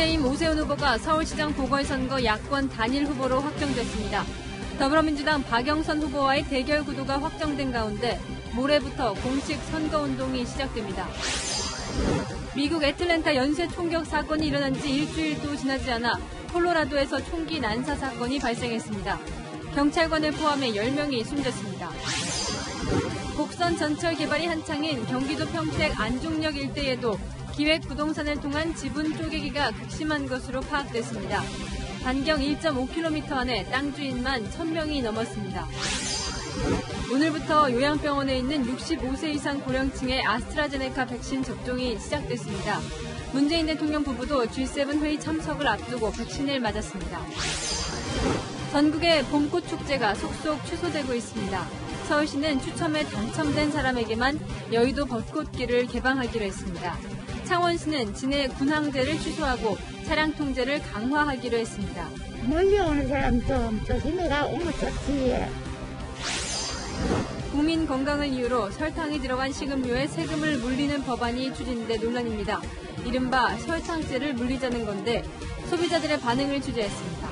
국민의힘 오세훈 후보가 서울시장 보궐선거 야권 단일 후보로 확정됐습니다. 더불어민주당 박영선 후보와의 대결 구도가 확정된 가운데 모레부터 공식 선거운동이 시작됩니다. 미국 애틀랜타 연쇄 총격 사건이 일어난 지 일주일도 지나지 않아 콜로라도에서 총기 난사 사건이 발생했습니다. 경찰관을 포함해 10명이 숨졌습니다. 곡선 전철 개발이 한창인 경기도 평택 안중역 일대에도 기획 부동산을 통한 지분 쪼개기가 극심한 것으로 파악됐습니다. 반경 1.5km 안에 땅 주인만 1000명이 넘었습니다. 오늘부터 요양병원에 있는 65세 이상 고령층의 아스트라제네카 백신 접종이 시작됐습니다. 문재인 대통령 부부도 G7 회의 참석을 앞두고 백신을 맞았습니다. 전국의 봄꽃 축제가 속속 취소되고 있습니다. 서울시는 추첨에 당첨된 사람에게만 여의도 벚꽃길을 개방하기로 했습니다. 창원시는 진해 군항제를 취소하고 차량 통제를 강화하기로 했습니다. 멀리 오는 사람 좀 조심해가 오면 좋지. 국민 건강을 이유로 설탕이 들어간 식음료에 세금을 물리는 법안이 추진돼 논란입니다. 이른바 설탕세를 물리자는 건데 소비자들의 반응을 취재했습니다.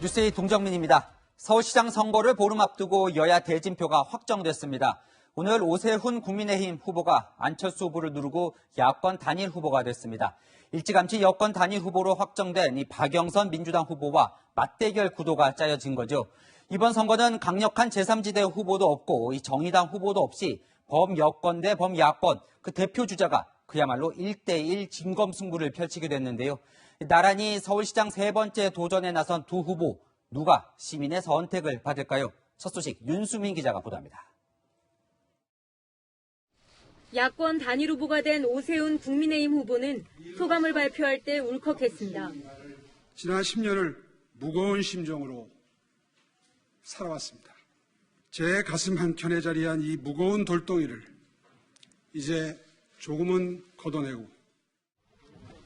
뉴스의 동정민입니다. 서울시장 선거를 보름 앞두고 여야 대진표가 확정됐습니다. 오늘 오세훈 국민의힘 후보가 안철수 후보를 누르고 야권 단일 후보가 됐습니다. 일찌감치 여권 단일 후보로 확정된 이 박영선 민주당 후보와 맞대결 구도가 짜여진 거죠. 이번 선거는 강력한 제3지대 후보도 없고 이 정의당 후보도 없이 범여권 대 범야권 그 대표 주자가 그야말로 1대1 진검승부를 펼치게 됐는데요. 나란히 서울시장 세 번째 도전에 나선 두 후보, 누가 시민의 선택을 받을까요? 첫 소식 윤수민 기자가 보도합니다. 야권 단일 후보가 된 오세훈 국민의힘 후보는 소감을 발표할 때 울컥했습니다. 지난 10년을 무거운 심정으로 살아왔습니다. 제 가슴 한켠에 자리한 이 무거운 돌덩이를 이제 조금은 걷어내고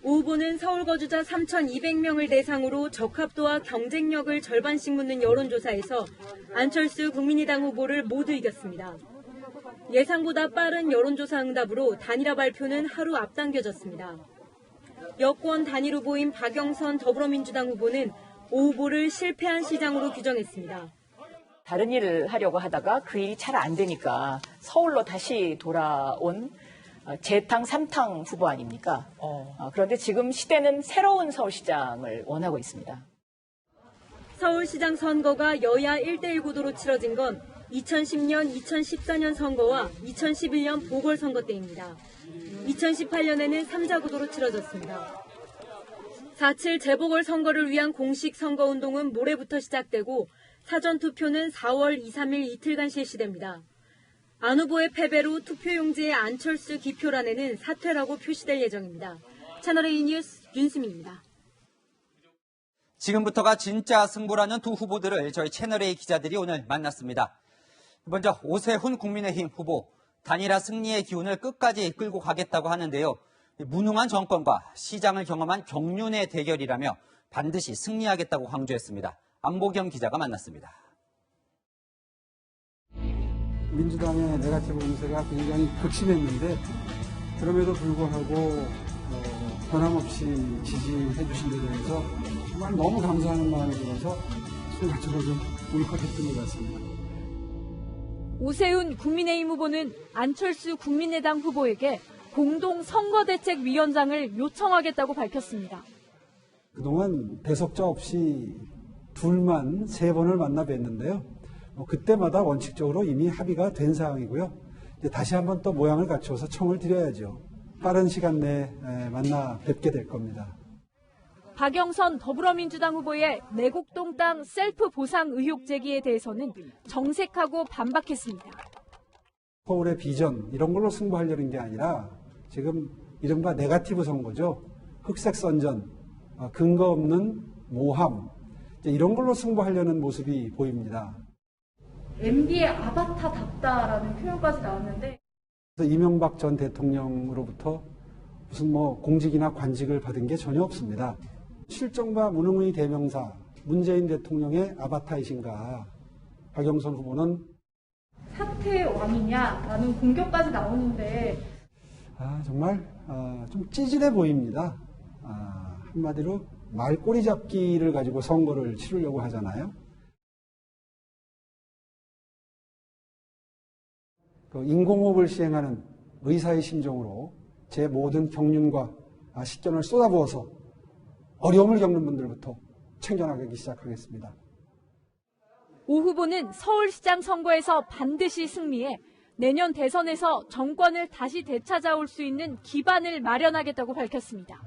오 후보는 서울 거주자 3,200명을 대상으로 적합도와 경쟁력을 절반씩 묻는 여론조사에서 안철수 국민의당 후보를 모두 이겼습니다. 예상보다 빠른 여론조사 응답으로 단일화 발표는 하루 앞당겨졌습니다. 여권 단일 후보인 박영선 더불어민주당 후보는 오 후보를 실패한 시장으로 규정했습니다. 다른 일을 하려고 하다가 그 일이 잘 안 되니까 서울로 다시 돌아온 재탕, 삼탕 후보 아닙니까? 그런데 지금 시대는 새로운 서울시장을 원하고 있습니다. 서울시장 선거가 여야 1대1 구도로 치러진 건 2010년, 2014년 선거와 2011년 보궐선거 때입니다. 2018년에는 3자 구도로 치러졌습니다. 4.7 재보궐선거를 위한 공식 선거운동은 모레부터 시작되고 사전투표는 4월 2, 3일 이틀간 실시됩니다. 안 후보의 패배로 투표용지의 안철수 기표란에는 사퇴라고 표시될 예정입니다. 채널A 뉴스 윤수민입니다. 지금부터가 진짜 승부라는 두 후보들을 저희 채널A 기자들이 오늘 만났습니다. 먼저 오세훈 국민의힘 후보, 단일화 승리의 기운을 끝까지 끌고 가겠다고 하는데요. 무능한 정권과 시장을 경험한 경륜의 대결이라며 반드시 승리하겠다고 강조했습니다. 안보경 기자가 만났습니다. 민주당의 네거티브 공세가 굉장히 극심했는데 그럼에도 불구하고 변함없이 지지해 주신 데 대해서 정말 너무 감사하는 마음이 들어서 순간적으로 좀 울컥했던 것 같습니다. 오세훈 국민의힘 후보는 안철수 국민의당 후보에게 공동 선거대책위원장을 요청하겠다고 밝혔습니다. 그동안 배석자 없이 둘만 3번을 만나 뵀는데요. 그때마다 원칙적으로 이미 합의가 된 사항이고요. 이제 다시 한번 또 모양을 갖춰서 청을 드려야죠. 빠른 시간 내에 만나 뵙게 될 겁니다. 박영선 더불어민주당 후보의 내곡동 땅 셀프 보상 의혹 제기에 대해서는 정색하고 반박했습니다. 서울의 비전 이런 걸로 승부하려는 게 아니라 지금 이른바 네거티브 선거죠. 흑색 선전, 근거 없는 모함 이런 걸로 승부하려는 모습이 보입니다. MB의 아바타답다라는 표현까지 나왔는데 이명박 전 대통령으로부터 무슨 공직이나 관직을 받은 게 전혀 없습니다. 실정과 무능의 대명사 문재인 대통령의 아바타이신가 박영선 후보는 사퇴 왕이냐라는 공격까지 나오는데 정말 좀 찌질해 보입니다. 한마디로 말꼬리 잡기를 가지고 선거를 치르려고 하잖아요. 인공호흡을 시행하는 의사의 심정으로 제 모든 경륜과 식견을 쏟아부어서 어려움을 겪는 분들부터 챙겨나가기 시작하겠습니다. 오 후보는 서울시장 선거에서 반드시 승리해 내년 대선에서 정권을 다시 되찾아올 수 있는 기반을 마련하겠다고 밝혔습니다.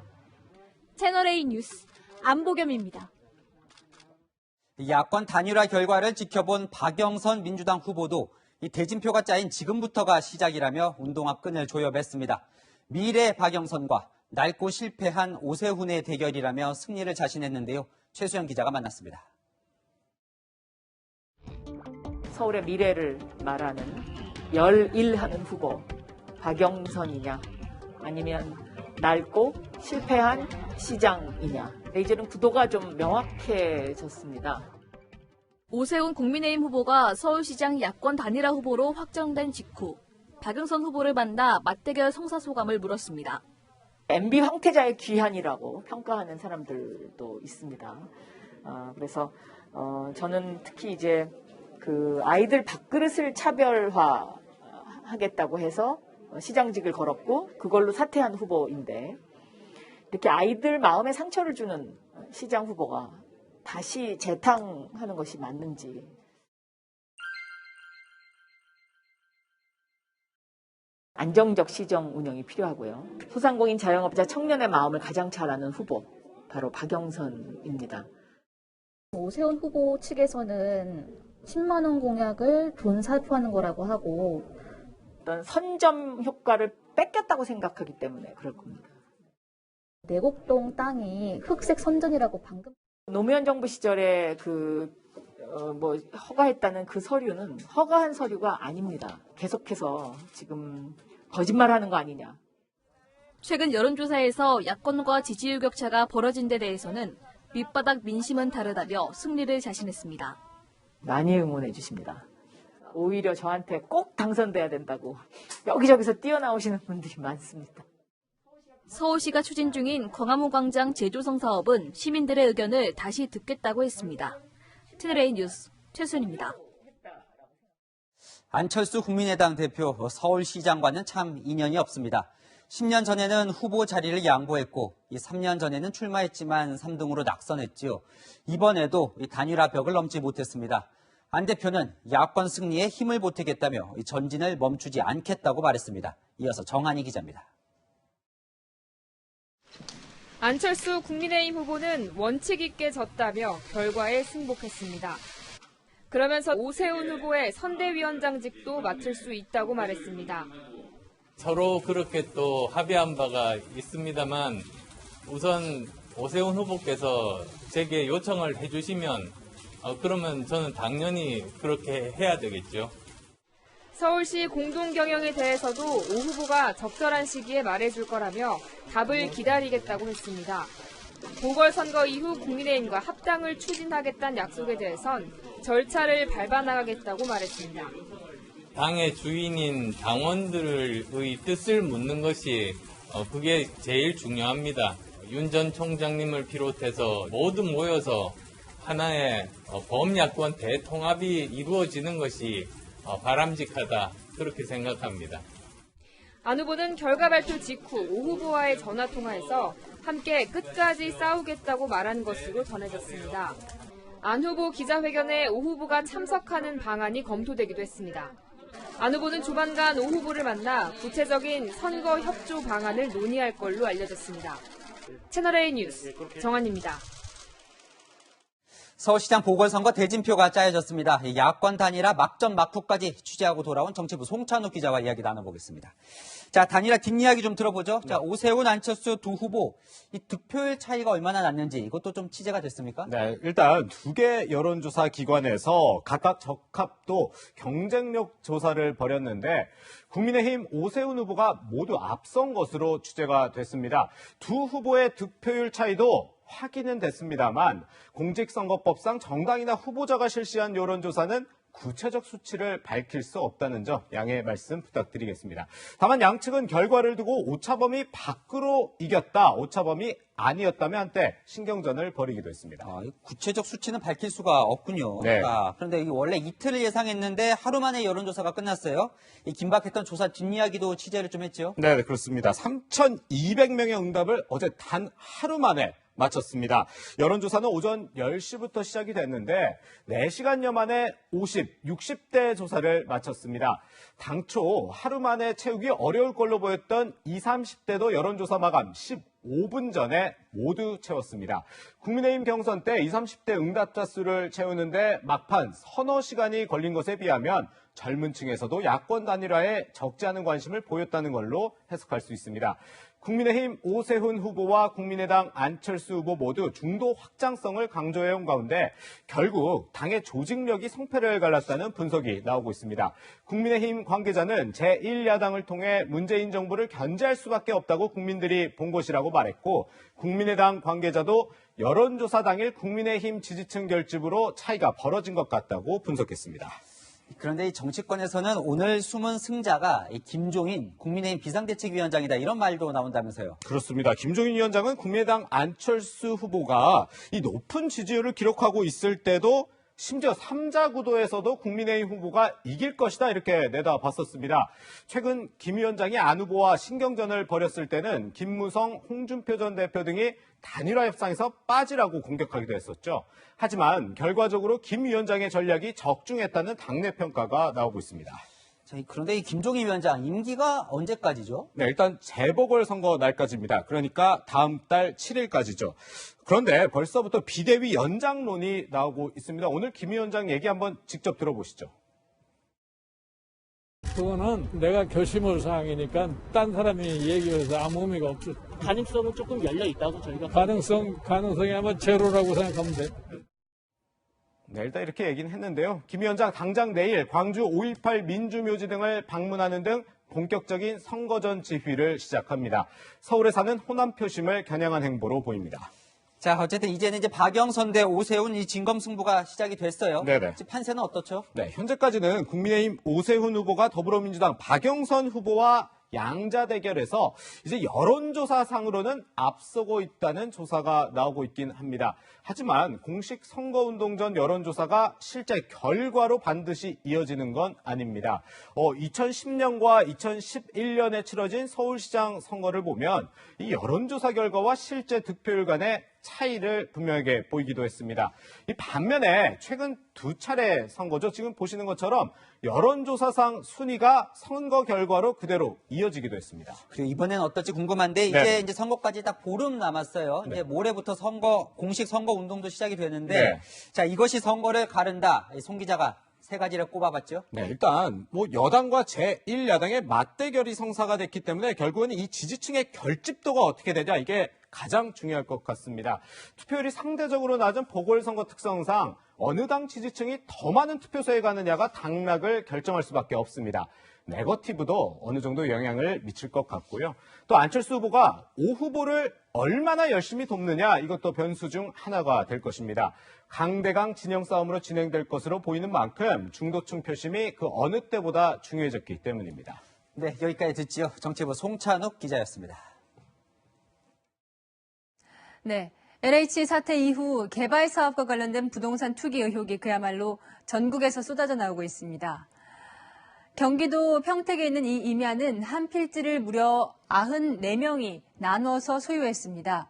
채널A 뉴스 안보겸입니다. 야권 단일화 결과를 지켜본 박영선 민주당 후보도 이 대진표가 짜인 지금부터가 시작이라며 운동화 끈을 조여맸습니다. 미래 박영선과 낡고 실패한 오세훈의 대결이라며 승리를 자신했는데요. 최수영 기자가 만났습니다. 서울의 미래를 말하는 열일하는 후보 박영선이냐 아니면 낡고 실패한 시장이냐. 이제는 구도가 좀 명확해졌습니다. 오세훈 국민의힘 후보가 서울시장 야권 단일화 후보로 확정된 직후 박영선 후보를 만나 맞대결 성사소감을 물었습니다. MB 황태자의 귀환이라고 평가하는 사람들도 있습니다. 그래서 저는 특히 이제 그 아이들 밥그릇을 차별화하겠다고 해서 시장직을 걸었고 그걸로 사퇴한 후보인데 이렇게 아이들 마음에 상처를 주는 시장 후보가 다시 재탕하는 것이 맞는지. 안정적 시정 운영이 필요하고요. 소상공인 자영업자 청년의 마음을 가장 잘 아는 후보 바로 박영선입니다. 오세훈 후보 측에서는 10만 원 공약을 돈 살포하는 거라고 하고 어떤 선점 효과를 뺏겼다고 생각하기 때문에 그럴 겁니다. 내곡동 땅이 흑색 선전이라고 방금 노무현 정부 시절에 허가했다는 그 서류는 허가한 서류가 아닙니다. 계속해서 지금 거짓말하는 거 아니냐. 최근 여론조사에서 야권과 지지율 격차가 벌어진 데 대해서는 밑바닥 민심은 다르다며 승리를 자신했습니다. 많이 응원해 주십니다. 오히려 저한테 꼭 당선돼야 된다고 여기저기서 뛰어나오시는 분들이 많습니다. 서울시가 추진 중인 광화문 광장 재조성 사업은 시민들의 의견을 다시 듣겠다고 했습니다. 채널A 뉴스 최순입니다. 안철수 국민의당 대표 서울시장과는 참 인연이 없습니다. 10년 전에는 후보 자리를 양보했고 3년 전에는 출마했지만 3등으로 낙선했지요. 이번에도 단일화 벽을 넘지 못했습니다. 안 대표는 야권 승리에 힘을 보태겠다며 전진을 멈추지 않겠다고 말했습니다. 이어서 정한희 기자입니다. 안철수 국민의힘 후보는 원칙 있게 졌다며 결과에 승복했습니다. 그러면서 오세훈 후보의 선대위원장직도 맡을 수 있다고 말했습니다. 서로 그렇게 또 합의한 바가 있습니다만 우선 오세훈 후보께서 제게 요청을 해주시면 그러면 저는 당연히 그렇게 해야 되겠죠. 서울시 공동경영에 대해서도 오 후보가 적절한 시기에 말해줄 거라며 답을 기다리겠다고 했습니다. 보궐선거 이후 국민의힘과 합당을 추진하겠다는 약속에 대해선 절차를 밟아나가겠다고 말했습니다. 당의 주인인 당원들의 뜻을 묻는 것이 그게 제일 중요합니다. 윤 전 총장님을 비롯해서 모두 모여서 하나의 범야권 대통합이 이루어지는 것이 바람직하다 그렇게 생각합니다. 안 후보는 결과 발표 직후 오 후보와의 전화통화에서 함께 끝까지 싸우겠다고 말한 것으로 전해졌습니다. 안 후보 기자회견에 오 후보가 참석하는 방안이 검토되기도 했습니다. 안 후보는 조만간 오 후보를 만나 구체적인 선거 협조 방안을 논의할 걸로 알려졌습니다. 채널A 뉴스 정한입니다. 서울시장 보궐선거 대진표가 짜여졌습니다. 야권 단일화 막전 막후까지 취재하고 돌아온 정치부 송찬욱 기자와 이야기 나눠보겠습니다. 자, 단일화 뒷이야기 좀 들어보죠. 자, 오세훈, 안철수 두 후보 이 득표율 차이가 얼마나 났는지 이것도 좀 취재가 됐습니까? 네, 일단 두 개 여론조사 기관에서 각각 적합도 경쟁력 조사를 벌였는데 국민의힘 오세훈 후보가 모두 앞선 것으로 취재가 됐습니다. 두 후보의 득표율 차이도 확인은 됐습니다만 공직선거법상 정당이나 후보자가 실시한 여론조사는 구체적 수치를 밝힐 수 없다는 점 양해 말씀 부탁드리겠습니다. 다만 양측은 결과를 두고 오차범위 밖으로 이겼다, 오차범위 아니었다면 한때 신경전을 벌이기도 했습니다. 구체적 수치는 밝힐 수가 없군요. 네. 그런데 원래 이틀을 예상했는데 하루 만에 여론조사가 끝났어요. 이 긴박했던 조사 뒷이야기도 취재를 좀 했죠. 네, 그렇습니다. 3,200명의 응답을 어제 단 하루 만에 마쳤습니다. 여론조사는 오전 10시부터 시작이 됐는데 4시간여 만에 60대 조사를 마쳤습니다. 당초 하루 만에 채우기 어려울 걸로 보였던 20, 30대도 여론조사 마감 15분 전에 모두 채웠습니다. 국민의힘 경선 때 20, 30대 응답자 수를 채우는데 막판 서너 시간이 걸린 것에 비하면 젊은 층에서도 야권 단일화에 적지 않은 관심을 보였다는 걸로 해석할 수 있습니다. 국민의힘 오세훈 후보와 국민의당 안철수 후보 모두 중도 확장성을 강조해온 가운데 결국 당의 조직력이 성패를 갈랐다는 분석이 나오고 있습니다. 국민의힘 관계자는 제1야당을 통해 문재인 정부를 견제할 수밖에 없다고 국민들이 본 것이라고 말했고, 국민의당 관계자도 여론조사 당일 국민의힘 지지층 결집으로 차이가 벌어진 것 같다고 분석했습니다. 그런데 이 정치권에서는 오늘 숨은 승자가 이 김종인 국민의힘 비상대책위원장이다, 이런 말도 나온다면서요. 그렇습니다. 김종인 위원장은 국민의당 안철수 후보가 이 높은 지지율을 기록하고 있을 때도 심지어 3자 구도에서도 국민의힘 후보가 이길 것이다, 이렇게 내다봤었습니다. 최근 김 위원장이 안 후보와 신경전을 벌였을 때는 김무성, 홍준표 전 대표 등이 단일화 협상에서 빠지라고 공격하기도 했었죠. 하지만 결과적으로 김 위원장의 전략이 적중했다는 당내 평가가 나오고 있습니다. 그런데 이 김종인 위원장 임기가 언제까지죠? 네, 일단 재보궐선거 날까지입니다. 그러니까 다음 달 7일까지죠. 그런데 벌써부터 비대위 연장론이 나오고 있습니다. 오늘 김 위원장 얘기 한번 직접 들어보시죠. 그거는 내가 결심할 사항이니까 딴 사람이 얘기해서 아무 의미가 없죠. 가능성은 조금 열려 있다고 저희가 가능성이 아마 제로라고 생각하면 돼. 네, 일단 이렇게 얘기는 했는데요. 김 위원장 당장 내일 광주 5.18 민주묘지 등을 방문하는 등 본격적인 선거전 지휘를 시작합니다. 서울에 사는 호남 표심을 겨냥한 행보로 보입니다. 자, 어쨌든 이제는 박영선 대 오세훈 이 진검승부가 시작이 됐어요. 네네. 판세는 어떻죠? 네, 현재까지는 국민의힘 오세훈 후보가 더불어민주당 박영선 후보와 양자 대결에서 이제 여론조사상으로는 앞서고 있다는 조사가 나오고 있긴 합니다. 하지만 공식 선거운동 전 여론조사가 실제 결과로 반드시 이어지는 건 아닙니다. 2010년과 2011년에 치러진 서울시장 선거를 보면 이 여론조사 결과와 실제 득표율 간의 차이를 분명하게 보이기도 했습니다. 이 반면에 최근 두 차례 선거죠. 지금 보시는 것처럼 여론조사상 순위가 선거 결과로 그대로 이어지기도 했습니다. 그리고 이번엔 어떨지 궁금한데 이제 선거까지 딱 보름 남았어요. 네. 이제 모레부터 공식 선거 운동도 시작이 되는데 네. 자, 이것이 선거를 가른다. 송 기자가 세 가지를 꼽아봤죠. 네, 일단 여당과 제1야당의 맞대결이 성사가 됐기 때문에 결국은 이 지지층의 결집도가 어떻게 되냐, 이게 가장 중요할 것 같습니다. 투표율이 상대적으로 낮은 보궐선거 특성상 어느 당 지지층이 더 많은 투표소에 가느냐가 당락을 결정할 수밖에 없습니다. 네거티브도 어느 정도 영향을 미칠 것 같고요. 또 안철수 후보가 오 후보를 얼마나 열심히 돕느냐, 이것도 변수 중 하나가 될 것입니다. 강대강 진영 싸움으로 진행될 것으로 보이는 만큼 중도층 표심이 그 어느 때보다 중요해졌기 때문입니다. 네, 여기까지 듣지요. 정치부 송찬욱 기자였습니다. 네. LH 사태 이후 개발 사업과 관련된 부동산 투기 의혹이 그야말로 전국에서 쏟아져 나오고 있습니다. 경기도 평택에 있는 이 임야는 한 필지를 무려 94명이 나눠서 소유했습니다.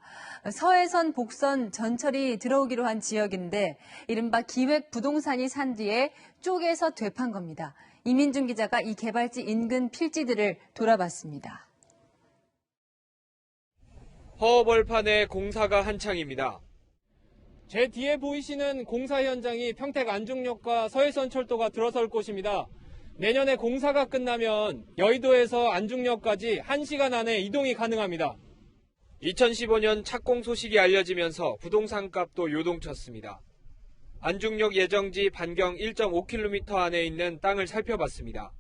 서해선, 복선, 전철이 들어오기로 한 지역인데 이른바 기획 부동산이 산 뒤에 쪼개서 되판 겁니다. 이민준 기자가 이 개발지 인근 필지들을 돌아봤습니다. 허벌판에 공사가 한창입니다. 제 뒤에 보이시는 공사 현장이 평택 안중역과 서해선 철도가 들어설 곳입니다. 내년에 공사가 끝나면 여의도에서 안중역까지 1시간 안에 이동이 가능합니다. 2015년 착공 소식이 알려지면서 부동산 값도 요동쳤습니다. 안중역 예정지 반경 1.5km 안에 있는 땅을 살펴봤습니다.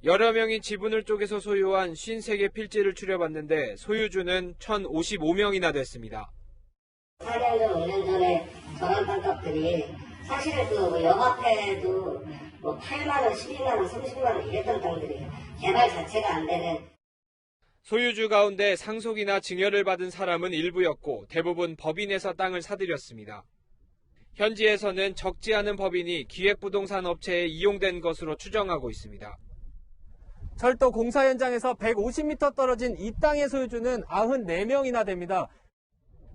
여러 명이 지분을 쪼개서 소유한 53개 필지를 추려봤는데 소유주는 1,055명이나 됐습니다. 8년 전, 5년 전에 전환 땅값들이 사실은 그 영업해도 뭐 8만 원, 12만 원, 30만 원 이랬던 땅들이 개발 자체가 안 되는. 소유주 가운데 상속이나 증여를 받은 사람은 일부였고 대부분 법인에서 땅을 사들였습니다. 현지에서는 적지 않은 법인이 기획부동산 업체에 이용된 것으로 추정하고 있습니다. 철도 공사 현장에서 150m 떨어진 이 땅의 소유주는 94명이나 됩니다.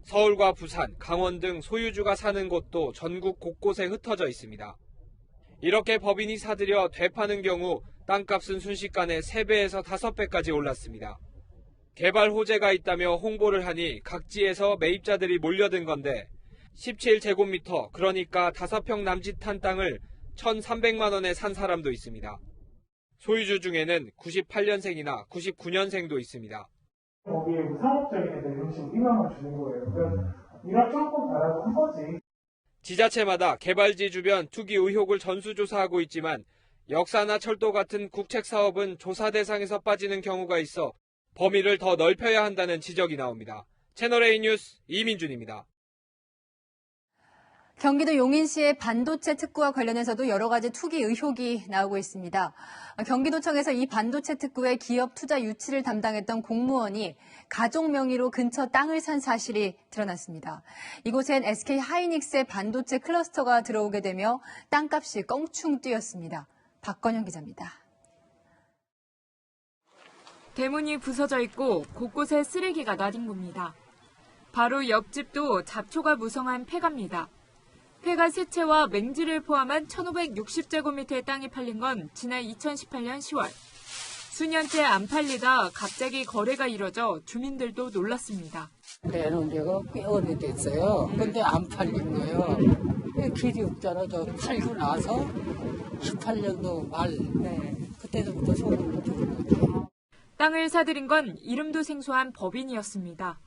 서울과 부산, 강원 등 소유주가 사는 곳도 전국 곳곳에 흩어져 있습니다. 이렇게 법인이 사들여 되파는 경우 땅값은 순식간에 3배에서 5배까지 올랐습니다. 개발 호재가 있다며 홍보를 하니 각지에서 매입자들이 몰려든 건데 17제곱미터, 그러니까 5평 남짓한 땅을 1,300만 원에 산 사람도 있습니다. 소유주 중에는 98년생이나 99년생도 있습니다. 거기에 상업적인 애들 음식 희망을 주는 거예요. 그래서 이런 조금 바라고 한 거지. 지자체마다 개발지 주변 투기 의혹을 전수조사하고 있지만 역사나 철도 같은 국책 사업은 조사 대상에서 빠지는 경우가 있어 범위를 더 넓혀야 한다는 지적이 나옵니다. 채널A 뉴스 이민준입니다. 경기도 용인시의 반도체 특구와 관련해서도 여러 가지 투기 의혹이 나오고 있습니다. 경기도청에서 이 반도체 특구의 기업 투자 유치를 담당했던 공무원이 가족 명의로 근처 땅을 산 사실이 드러났습니다. 이곳엔 SK 하이닉스의 반도체 클러스터가 들어오게 되며 땅값이 껑충 뛰었습니다. 박건영 기자입니다. 대문이 부서져 있고 곳곳에 쓰레기가 나뒹 겁니다. 바로 옆집도 잡초가 무성한 폐가입니다. 폐가 세 채와 맹지를 포함한 1,560제곱미터의 땅이 팔린 건 지난 2018년 10월. 수년째 안 팔리다 갑자기 거래가 이뤄져 주민들도 놀랐습니다. 내놓은 데가 꽤 오래됐어요. 근데 안 팔린 거예요. 길이 없잖아. 저 팔고 나서 18년도 말. 그때부터 소문이 들은 거죠. 땅을 사들인 건 이름도 생소한 법인이었습니다.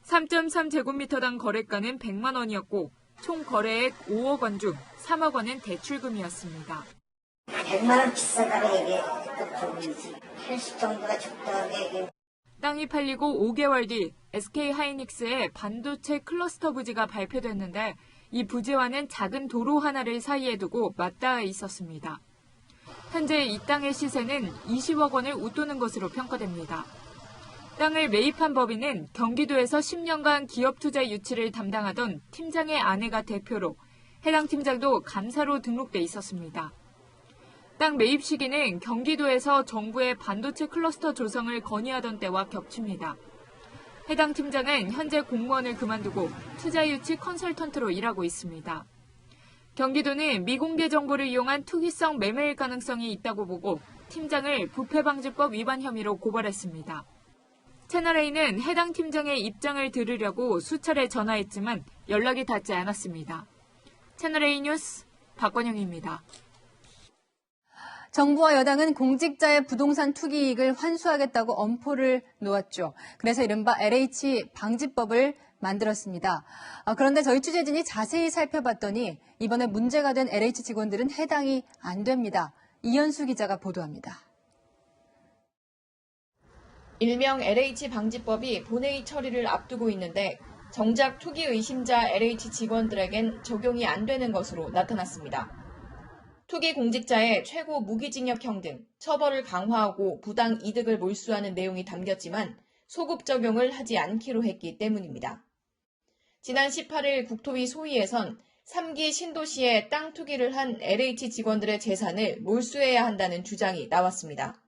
3.3제곱미터당 거래가는 100만 원이었고 총 거래액 5억 원 중 3억 원은 대출금이었습니다. 100만 원 비싸다고 얘기했던 부분이지. 80 정도가 적당하게 얘기해. 땅이 팔리고 5개월 뒤 SK 하이닉스의 반도체 클러스터 부지가 발표됐는데 이 부지와는 작은 도로 하나를 사이에 두고 맞닿아 있었습니다. 현재 이 땅의 시세는 20억 원을 웃도는 것으로 평가됩니다. 땅을 매입한 법인은 경기도에서 10년간 기업 투자 유치를 담당하던 팀장의 아내가 대표로 해당 팀장도 감사로 등록돼 있었습니다. 땅 매입 시기는 경기도에서 정부의 반도체 클러스터 조성을 건의하던 때와 겹칩니다. 해당 팀장은 현재 공무원을 그만두고 투자 유치 컨설턴트로 일하고 있습니다. 경기도는 미공개 정보를 이용한 투기성 매매일 가능성이 있다고 보고 팀장을 부패방지법 위반 혐의로 고발했습니다. 채널A는 해당 팀장의 입장을 들으려고 수차례 전화했지만 연락이 닿지 않았습니다. 채널A 뉴스 박건영입니다. 정부와 여당은 공직자의 부동산 투기 이익을 환수하겠다고 엄포를 놓았죠. 그래서 이른바 LH 방지법을 만들었습니다. 그런데 저희 취재진이 자세히 살펴봤더니 이번에 문제가 된 LH 직원들은 해당이 안 됩니다. 이현수 기자가 보도합니다. 일명 LH 방지법이 본회의 처리를 앞두고 있는데 정작 투기 의심자 LH 직원들에겐 적용이 안 되는 것으로 나타났습니다. 투기 공직자의 최고 무기징역형 등 처벌을 강화하고 부당 이득을 몰수하는 내용이 담겼지만 소급 적용을 하지 않기로 했기 때문입니다. 지난 18일 국토위 소위에선 3기 신도시에 땅 투기를 한 LH 직원들의 재산을 몰수해야 한다는 주장이 나왔습니다.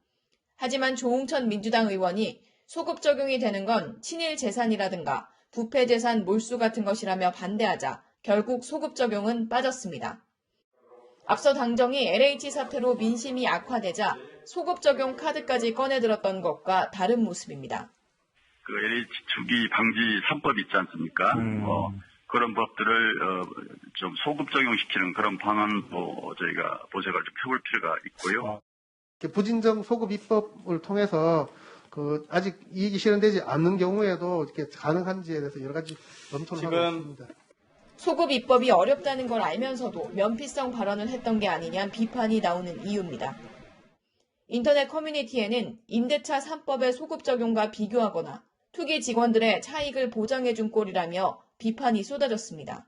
하지만 조홍천 민주당 의원이 소급 적용이 되는 건 친일 재산이라든가 부패 재산 몰수 같은 것이라며 반대하자 결국 소급 적용은 빠졌습니다. 앞서 당정이 LH 사태로 민심이 악화되자 소급 적용 카드까지 꺼내들었던 것과 다른 모습입니다. 그 LH 투기 방지 3법 있지 않습니까? 그런 법들을 좀 소급 적용시키는 그런 방안도 저희가 모색을 좀 펴볼 필요가 있고요. 부진정 소급 입법을 통해서 아직 이익이 실현되지 않는 경우에도 이렇게 가능한지에 대해서 여러 가지 검토를 하고 있습니다. 소급 입법이 어렵다는 걸 알면서도 면피성 발언을 했던 게 아니냐는 비판이 나오는 이유입니다. 인터넷 커뮤니티에는 임대차 3법의 소급 적용과 비교하거나 투기 직원들의 차익을 보장해준 꼴이라며 비판이 쏟아졌습니다.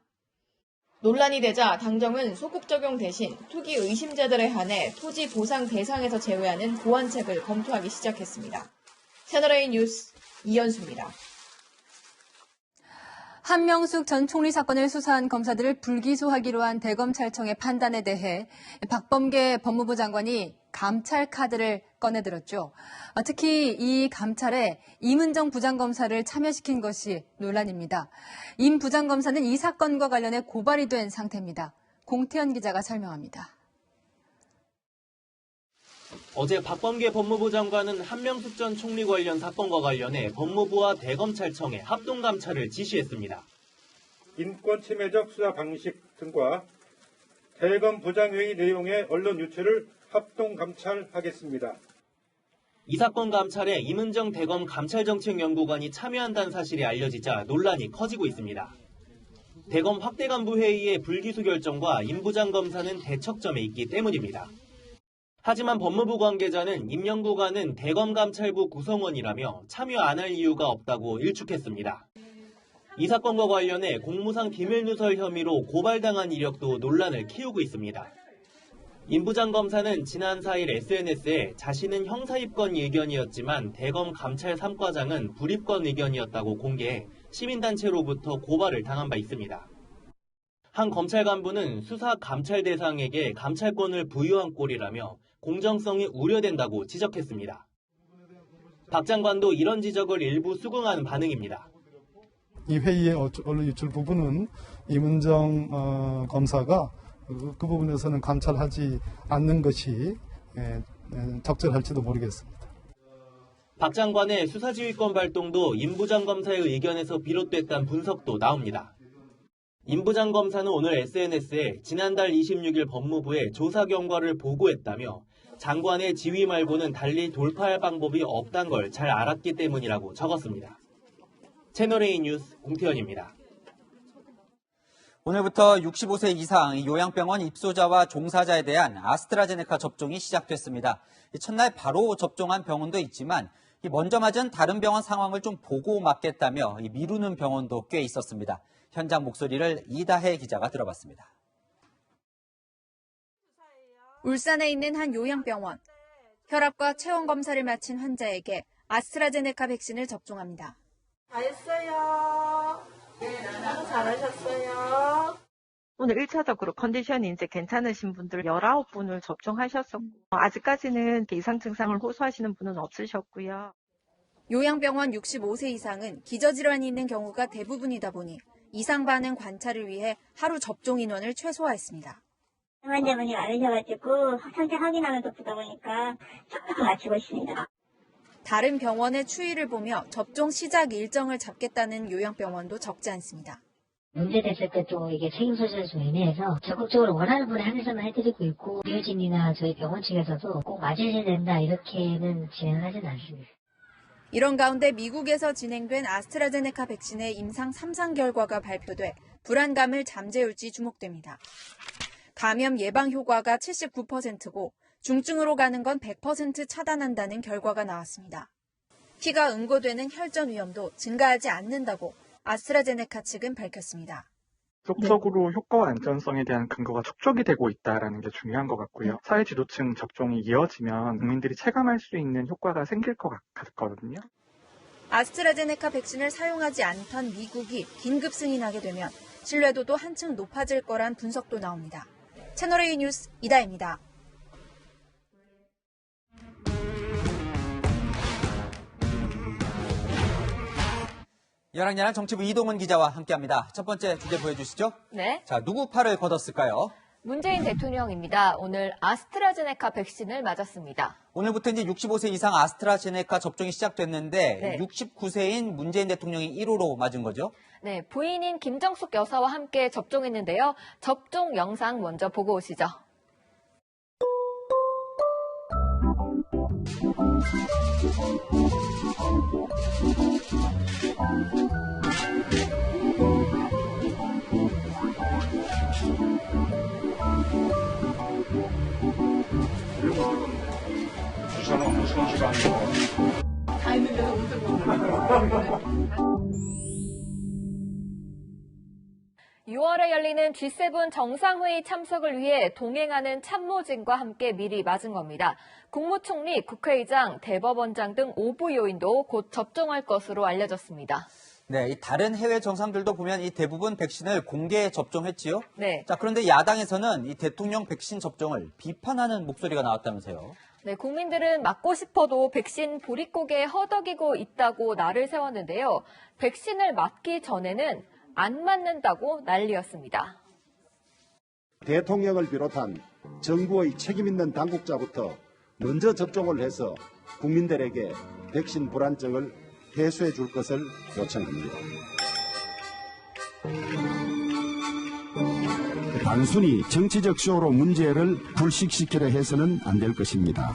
논란이 되자 당정은 소급 적용 대신 투기 의심자들에 한해 토지 보상 대상에서 제외하는 보완책을 검토하기 시작했습니다. 채널A 뉴스 이연수입니다. 한명숙 전 총리 사건을 수사한 검사들을 불기소하기로 한 대검찰청의 판단에 대해 박범계 법무부 장관이 감찰 카드를 꺼내들었죠. 특히 이 감찰에 임은정 부장검사를 참여시킨 것이 논란입니다. 임 부장검사는 이 사건과 관련해 고발이 된 상태입니다. 공태현 기자가 설명합니다. 어제 박범계 법무부 장관은 한명숙 전 총리 관련 사건과 관련해 법무부와 대검찰청에 합동감찰을 지시했습니다. 인권 침해적 수사 방식 등과 대검 부장회의 내용의 언론 유출을 합동감찰하겠습니다. 이 사건 감찰에 임은정 대검 감찰정책연구관이 참여한다는 사실이 알려지자 논란이 커지고 있습니다. 대검 확대 간부 회의의 불기소 결정과 임 부장검사는 대척점에 있기 때문입니다. 하지만 법무부 관계자는 임 연구관은 대검감찰부 구성원이라며 참여 안 할 이유가 없다고 일축했습니다. 이 사건과 관련해 공무상 비밀누설 혐의로 고발당한 이력도 논란을 키우고 있습니다. 임 부장검사는 지난 4일 SNS에 자신은 형사입건 의견이었지만 대검 감찰 3과장은 불입건 의견이었다고 공개해 시민단체로부터 고발을 당한 바 있습니다. 한 검찰 간부는 수사 감찰 대상에게 감찰권을 부여한 꼴이라며 공정성이 우려된다고 지적했습니다. 박 장관도 이런 지적을 일부 수긍하는 반응입니다. 이 회의의 언론 유출 부분은 임은정 검사가 그 부분에서는 감찰하지 않는 것이 적절할지도 모르겠습니다. 박 장관의 수사지휘권 발동도 임 부장검사의 의견에서 비롯됐다는 분석도 나옵니다. 임 부장검사는 오늘 SNS에 지난달 26일 법무부에 조사 경과를 보고했다며 장관의 지휘 말고는 달리 돌파할 방법이 없다는 걸 잘 알았기 때문이라고 적었습니다. 채널A 뉴스 공태현입니다. 오늘부터 65세 이상 요양병원 입소자와 종사자에 대한 아스트라제네카 접종이 시작됐습니다. 첫날 바로 접종한 병원도 있지만 먼저 맞은 다른 병원 상황을 좀 보고 맞겠다며 미루는 병원도 꽤 있었습니다. 현장 목소리를 이다혜 기자가 들어봤습니다. 울산에 있는 한 요양병원. 혈압과 체온 검사를 마친 환자에게 아스트라제네카 백신을 접종합니다. 다 했어요. 너무 잘하셨어요. 오늘 1차적으로 컨디션이 이제 괜찮으신 분들 19분을 접종하셨었고 아직까지는 이상 증상을 호소하시는 분은 없으셨고요. 요양병원 65세 이상은 기저질환이 있는 경우가 대부분이다 보니 이상 반응 관찰을 위해 하루 접종 인원을 최소화했습니다. 환자분이 많으셔가지고 상태 확인하면 또 보다 보니까 조금 맞추고 있습니다. 다른 병원의 추이를 보며 접종 시작 일정을 잡겠다는 요양병원도 적지 않습니다. 문제됐을 때 또 이게 책임소재에서 애매해서 적극적으로 원하는 분에 한해서만 해드리고 있고 의료진이나 저희 병원 측에서도 꼭 맞으셔야 된다 이렇게는 진행을 하지는 않습니다. 이런 가운데 미국에서 진행된 아스트라제네카 백신의 임상 3상 결과가 발표돼 불안감을 잠재울지 주목됩니다. 감염 예방 효과가 79%고 중증으로 가는 건 100% 차단한다는 결과가 나왔습니다. 피가 응고되는 혈전 위험도 증가하지 않는다고 아스트라제네카 측은 밝혔습니다. 지속적으로 효과와 안전성에 대한 근거가 촉적이 되고 있다는 게 중요한 것 같고요. 사회 지도층 접종이 이어지면 국민들이 체감할 수 있는 효과가 생길 것 같거든요. 아스트라제네카 백신을 사용하지 않던 미국이 긴급 승인하게 되면 신뢰도도 한층 높아질 거란 분석도 나옵니다. 채널A 뉴스 이다혜입니다. 열악연한 정치부 이동훈 기자와 함께합니다. 첫 번째 주제 보여주시죠. 네. 자, 누구 팔을 걷었을까요? 문재인 대통령입니다. 오늘 아스트라제네카 백신을 맞았습니다. 오늘부터 이제 65세 이상 아스트라제네카 접종이 시작됐는데 네. 69세인 문재인 대통령이 1호로 맞은 거죠? 네, 부인인 김정숙 여사와 함께 접종했는데요. 접종 영상 먼저 보고 오시죠. 부산은 무슨 시간이고? 다 있는데도 무슨 6월에 열린 국무회의는 G7 정상회의 참석을 위해 동행하는 참모진과 함께 미리 맞은 겁니다. 국무총리, 국회의장, 대법원장 등 5부 요인도 곧 접종할 것으로 알려졌습니다. 네, 이 다른 해외 정상들도 보면 이 대부분 백신을 공개 접종했지요? 네. 자, 그런데 야당에서는 이 대통령 백신 접종을 비판하는 목소리가 나왔다면서요? 네, 국민들은 맞고 싶어도 백신 보릿고개에 허덕이고 있다고 날을 세웠는데요. 백신을 맞기 전에는 안 맞는다고 난리였습니다. 대통령을 비롯한 정부의 책임 있는 당국자부터 먼저 접종을 해서 국민들에게 백신 불안증을 해소해 줄 것을 요청합니다. 단순히 정치적 쇼로 문제를 불식시키려 해서는 안 될 것입니다.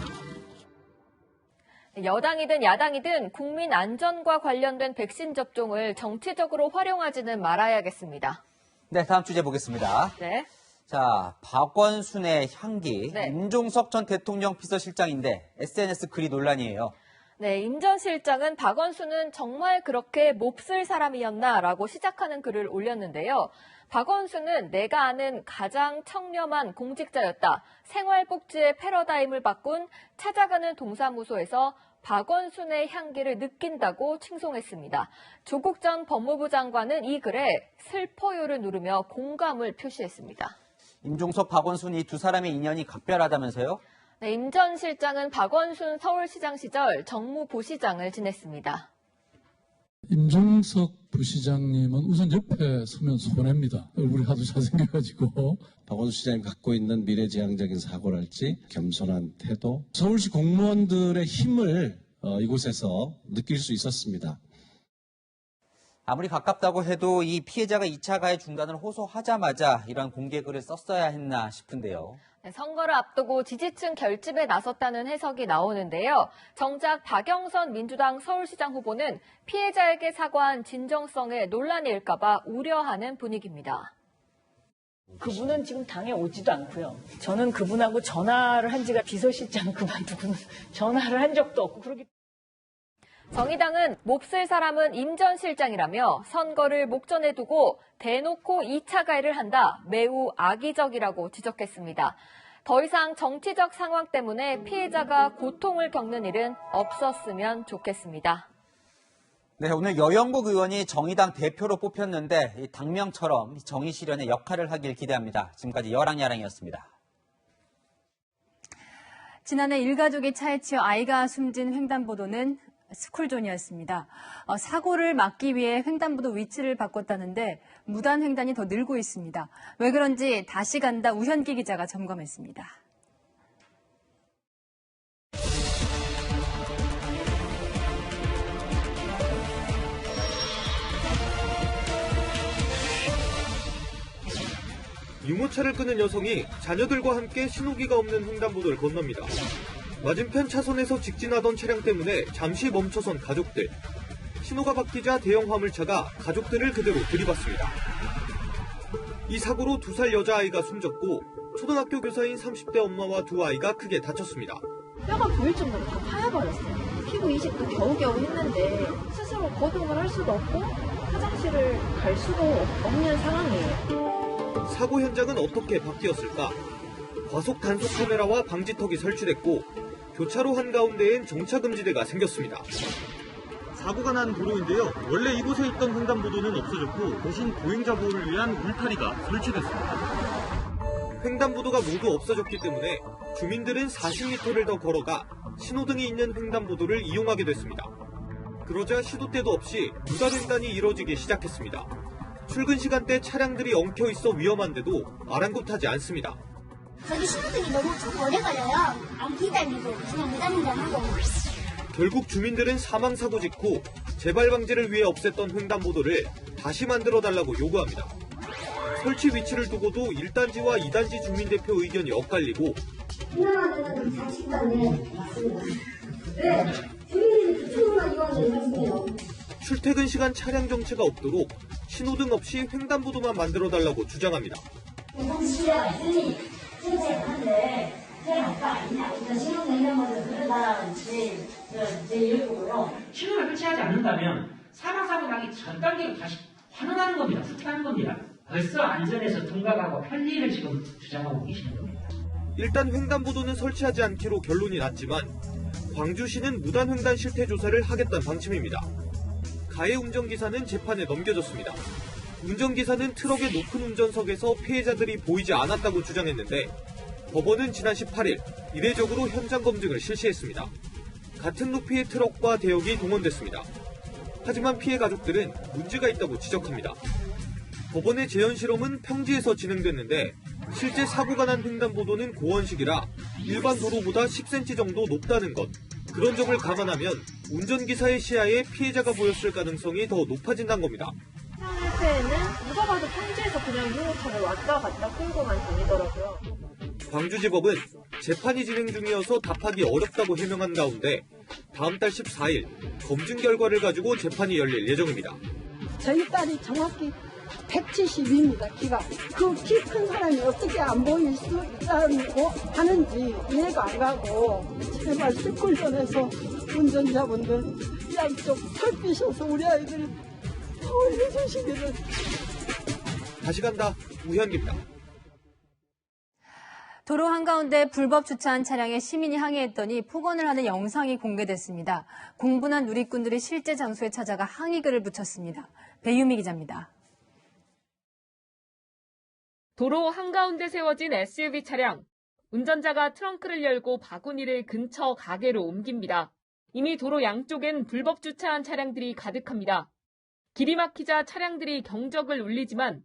여당이든 야당이든 국민 안전과 관련된 백신 접종을 정치적으로 활용하지는 말아야겠습니다. 네, 다음 주제 보겠습니다. 네. 자, 박원순의 향기. 네. 임종석 전 대통령 비서실장인데 SNS 글이 논란이에요. 네, 임 전 실장은 박원순은 정말 그렇게 몹쓸 사람이었나라고 시작하는 글을 올렸는데요. 박원순은 내가 아는 가장 청렴한 공직자였다. 생활복지의 패러다임을 바꾼 찾아가는 동사무소에서 박원순의 향기를 느낀다고 칭송했습니다. 조국 전 법무부 장관은 이 글에 슬퍼요를 누르며 공감을 표시했습니다. 임종석, 박원순 이 두 사람의 인연이 각별하다면서요? 네, 임 전 실장은 박원순 서울시장 시절 정무부시장을 지냈습니다. 임종석 부시장님은 우선 옆에 서면 손해입니다. 얼굴이 하도 잘생겨가지고. 박원순 시장이 갖고 있는 미래지향적인 사고랄지 겸손한 태도, 서울시 공무원들의 힘을 이곳에서 느낄 수 있었습니다. 아무리 가깝다고 해도 이 피해자가 2차 가해 중단을 호소하자마자 이런 공개글을 썼어야 했나 싶은데요. 네, 선거를 앞두고 지지층 결집에 나섰다는 해석이 나오는데요. 정작 박영선 민주당 서울시장 후보는 피해자에게 사과한 진정성에 논란이 일까봐 우려하는 분위기입니다. 그분은 지금 당에 오지도 않고요. 저는 그분하고 전화를 한 지가 비서실장 그만두고는 전화를 한 적도 없고 그러기 정의당은 몹쓸 사람은 임 전 실장이라며 선거를 목전에 두고 대놓고 2차 가해를 한다. 매우 악의적이라고 지적했습니다. 더 이상 정치적 상황 때문에 피해자가 고통을 겪는 일은 없었으면 좋겠습니다. 네, 오늘 여영국 의원이 정의당 대표로 뽑혔는데 이 당명처럼 정의 실현의 역할을 하길 기대합니다. 지금까지 여랑야랑이었습니다. 지난해 일가족이 차에 치여 아이가 숨진 횡단보도는 스쿨존이었습니다. 사고를 막기 위해 횡단보도 위치를 바꿨다는데 무단 횡단이 더 늘고 있습니다. 왜 그런지 다시 간다 우현기 기자가 점검했습니다. 유모차를 끄는 여성이 자녀들과 함께 신호기가 없는 횡단보도를 건넙니다. 맞은편 차선에서 직진하던 차량 때문에 잠시 멈춰선 가족들. 신호가 바뀌자 대형 화물차가 가족들을 그대로 들이받습니다. 이 사고로 2살 여자아이가 숨졌고 초등학교 교사인 30대 엄마와 두 아이가 크게 다쳤습니다. 뼈가 보일 정도로 다 파여버렸어요. 피부 이식도 겨우겨우 했는데 스스로 거동을 할 수도 없고 화장실을 갈 수도 없는 상황이에요. 사고 현장은 어떻게 바뀌었을까? 과속 단속 카메라와 방지턱이 설치됐고 교차로 한가운데엔 정차금지대가 생겼습니다. 사고가 난 도로인데요. 원래 이곳에 있던 횡단보도는 없어졌고 대신 보행자 보호를 위한 울타리가 설치됐습니다. 횡단보도가 모두 없어졌기 때문에 주민들은 40m를 더 걸어가 신호등이 있는 횡단보도를 이용하게 됐습니다. 그러자 시도 때도 없이 무단 횡단이 이뤄지기 시작했습니다. 출근 시간대 차량들이 엉켜 있어 위험한데도 아랑곳하지 않습니다. 저기 신호등이 너무 좀 오래 걸려요. 안 기다리고 그냥 무단 횡단하고. 결국 주민들은 사망사고 직후 재발 방지를 위해 없앴던 횡단보도를 다시 만들어달라고 요구합니다. 설치 위치를 두고도 1단지와 2단지 주민대표 의견이 엇갈리고 횡단하는 자칫도 안 되는 맞습니다. 왜? 주민들이 그쪽으로만 이용하는 말씀이에요. 출퇴근 시간 차량 정체가 없도록 신호등 없이 횡단보도만 만들어달라고 주장합니다. 시대가 있으니 실제하는데 그냥 아까 아니냐. 일단 신호등 횡단보도를 들어달라는 제 일부고요. 신호를 설치하지 않는다면 사망사고 나기 전 단계로 다시 환원하는 겁니다. 후퇴하는 겁니다. 벌써 안전해서 둔갑하고 편리를 지금 주장하고 계시는 겁니다. 일단 횡단보도는 설치하지 않기로 결론이 났지만 광주시는 무단 횡단 실태 조사를 하겠다는 방침입니다. 가해 운전기사는 재판에 넘겨졌습니다. 운전기사는 트럭의 높은 운전석에서 피해자들이 보이지 않았다고 주장했는데 법원은 지난 18일 이례적으로 현장 검증을 실시했습니다. 같은 높이의 트럭과 대역이 동원됐습니다. 하지만 피해 가족들은 문제가 있다고 지적합니다. 법원의 재현 실험은 평지에서 진행됐는데 실제 사고가 난 횡단보도는 고원식이라 일반 도로보다 10cm 정도 높다는 것. 그런 점을 감안하면 운전기사의 시야에 피해자가 보였을 가능성이 더 높아진다는 겁니다. 상태에는 누가 봐도 평지에서 그냥 유모차를 왔다 갔다 끌고만 다니더라고요. 광주지법은 재판이 진행 중이어서 답하기 어렵다고 해명한 가운데 다음 달 14일 검증 결과를 가지고 재판이 열릴 예정입니다. 저희 딸이 정확히 172입니다, 키가. 그 키 큰 사람이 어떻게 안 보일 수 있다고 하는지 이해가 안 가고, 제발 스쿨존에서 운전자분들 양쪽 살피셔서 우리 아이들 도움해 주시기를. 다시 간다, 우현기입니다. 도로 한가운데 불법 주차한 차량에 시민이 항의했더니 폭언을 하는 영상이 공개됐습니다. 공분한 누리꾼들이 실제 장소에 찾아가 항의글을 붙였습니다. 배유미 기자입니다. 도로 한가운데 세워진 SUV 차량. 운전자가 트렁크를 열고 바구니를 근처 가게로 옮깁니다. 이미 도로 양쪽엔 불법 주차한 차량들이 가득합니다. 길이 막히자 차량들이 경적을 울리지만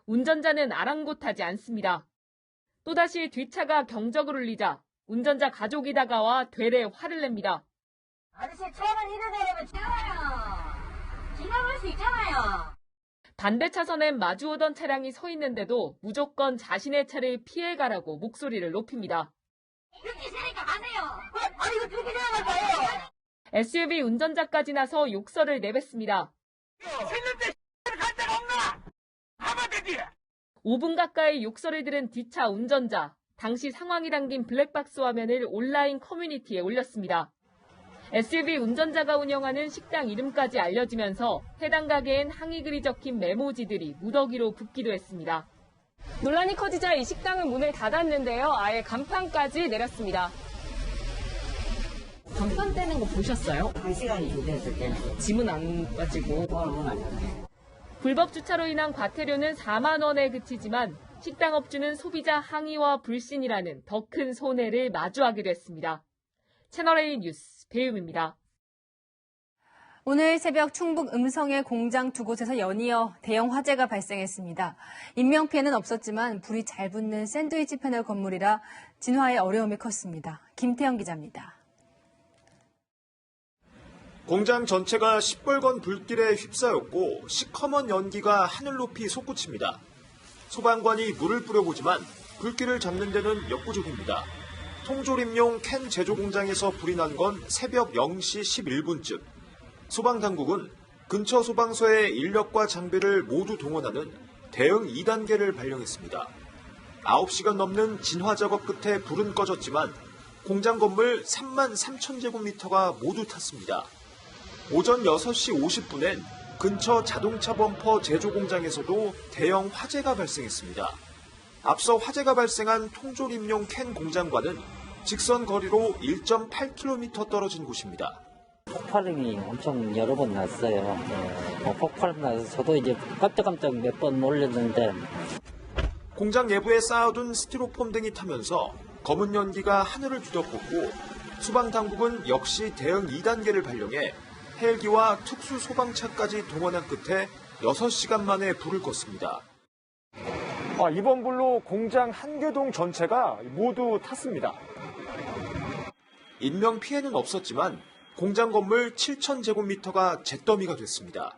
운전자는 아랑곳하지 않습니다. 또다시 뒷차가 경적을 울리자 운전자 가족이 다가와 되레 화를 냅니다. 아저씨 차만 이러내려면 지나갈 수 있잖아요. 반대 차선엔 마주오던 차량이 서 있는데도 무조건 자신의 차를 피해가라고 목소리를 높입니다. 이렇게 세니까 가세요. 아니 이거 두개 지나갈까요? SUV 운전자까지 나서 욕설을 내뱉습니다. 5분 가까이 욕설을 들은 뒷차 운전자. 당시 상황이 담긴 블랙박스 화면을 온라인 커뮤니티에 올렸습니다. SUV 운전자가 운영하는 식당 이름까지 알려지면서 해당 가게엔 항의글이 적힌 메모지들이 무더기로 붙기도 했습니다. 논란이 커지자 이 식당은 문을 닫았는데요. 아예 간판까지 내렸습니다. 간판 떼는 거 보셨어요? 1시간이 준비했을 때는. 짐은 안 빠지고. 불법 주차로 인한 과태료는 4만 원에 그치지만 식당 업주는 소비자 항의와 불신이라는 더 큰 손해를 마주하기도 했습니다. 채널A 뉴스 배유미입니다. 오늘 새벽 충북 음성의 공장 두 곳에서 연이어 대형 화재가 발생했습니다. 인명피해는 없었지만 불이 잘 붙는 샌드위치 패널 건물이라 진화에 어려움이 컸습니다. 김태형 기자입니다. 공장 전체가 시뻘건 불길에 휩싸였고 시커먼 연기가 하늘 높이 솟구칩니다. 소방관이 물을 뿌려보지만 불길을 잡는 데는 역부족입니다. 통조림용 캔 제조 공장에서 불이 난 건 새벽 0시 11분쯤. 소방당국은 근처 소방서의 인력과 장비를 모두 동원하는 대응 2단계를 발령했습니다. 9시간 넘는 진화 작업 끝에 불은 꺼졌지만 공장 건물 3만 3천 제곱미터가 모두 탔습니다. 오전 6시 50분엔 근처 자동차 범퍼 제조 공장에서도 대형 화재가 발생했습니다. 앞서 화재가 발생한 통조림용 캔 공장과는 직선 거리로 1.8km 떨어진 곳입니다. 폭발음이 엄청 여러 번 났어요. 폭발 나서 저도 이제 깜짝깜짝 몇 번 놀랐는데. 공장 내부에 쌓아둔 스티로폼 등이 타면서 검은 연기가 하늘을 뒤덮었고 소방당국은 역시 대응 2단계를 발령해 헬기와 특수 소방차까지 동원한 끝에 6시간 만에 불을 껐습니다. 이번 불로 공장 한 개동 전체가 모두 탔습니다. 인명 피해는 없었지만 공장 건물 7,000제곱미터가 잿더미가 됐습니다.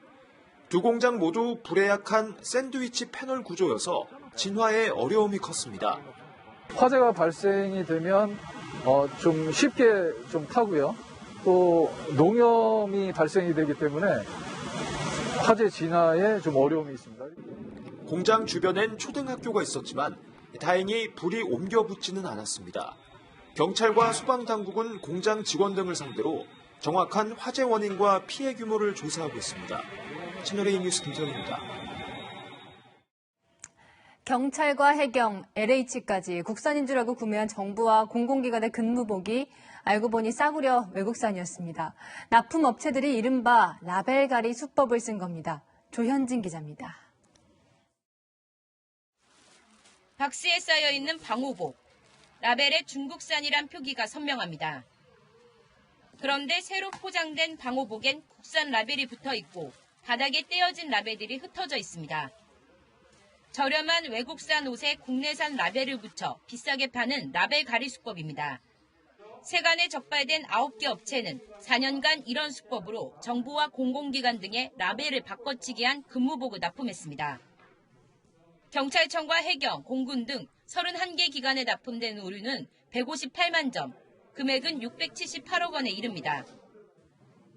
두 공장 모두 불에 약한 샌드위치 패널 구조여서 진화에 어려움이 컸습니다. 화재가 발생이 되면 좀 쉽게 좀 타고요. 또 농염이 발생이 되기 때문에 화재 진화에 좀 어려움이 있습니다. 공장 주변엔 초등학교가 있었지만 다행히 불이 옮겨 붙지는 않았습니다. 경찰과 소방당국은 공장 직원 등을 상대로 정확한 화재 원인과 피해 규모를 조사하고 있습니다. 채널A 뉴스 김태형입니다. 경찰과 해경, LH까지 국산인 줄 알고 구매한 정부와 공공기관의 근무복이 알고 보니 싸구려 외국산이었습니다. 납품업체들이 이른바 라벨가리 수법을 쓴 겁니다. 조현진 기자입니다. 박스에 쌓여있는 방호복. 라벨에 중국산이란 표기가 선명합니다. 그런데 새로 포장된 방호복엔 국산 라벨이 붙어 있고 바닥에 떼어진 라벨들이 흩어져 있습니다. 저렴한 외국산 옷에 국내산 라벨을 붙여 비싸게 파는 라벨 가리 수법입니다. 세간에 적발된 9개 업체는 4년간 이런 수법으로 정부와 공공기관 등의 라벨을 바꿔치기 한 근무복을 납품했습니다. 경찰청과 해경, 공군 등 31개 기관에 납품된 오류는 158만 점, 금액은 678억 원에 이릅니다.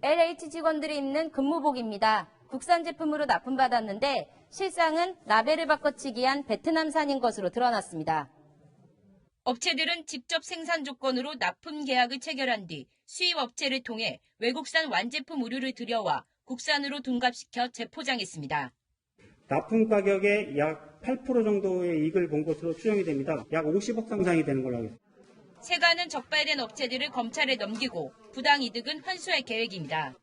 LH 직원들이 입는 근무복입니다. 국산 제품으로 납품받았는데 실상은 라벨을 바꿔치기한 베트남산인 것으로 드러났습니다. 업체들은 직접 생산 조건으로 납품 계약을 체결한 뒤 수입 업체를 통해 외국산 완제품 오류를 들여와 국산으로 둔갑시켜 재포장했습니다. 납품 가격의 약 8% 정도의 이익을 본 것으로 추정이 됩니다. 약 50억 상당이 되는 걸로 알겠습니다. 세관은 적발된 업체들을 검찰에 넘기고 부당 이득은 환수할 계획입니다.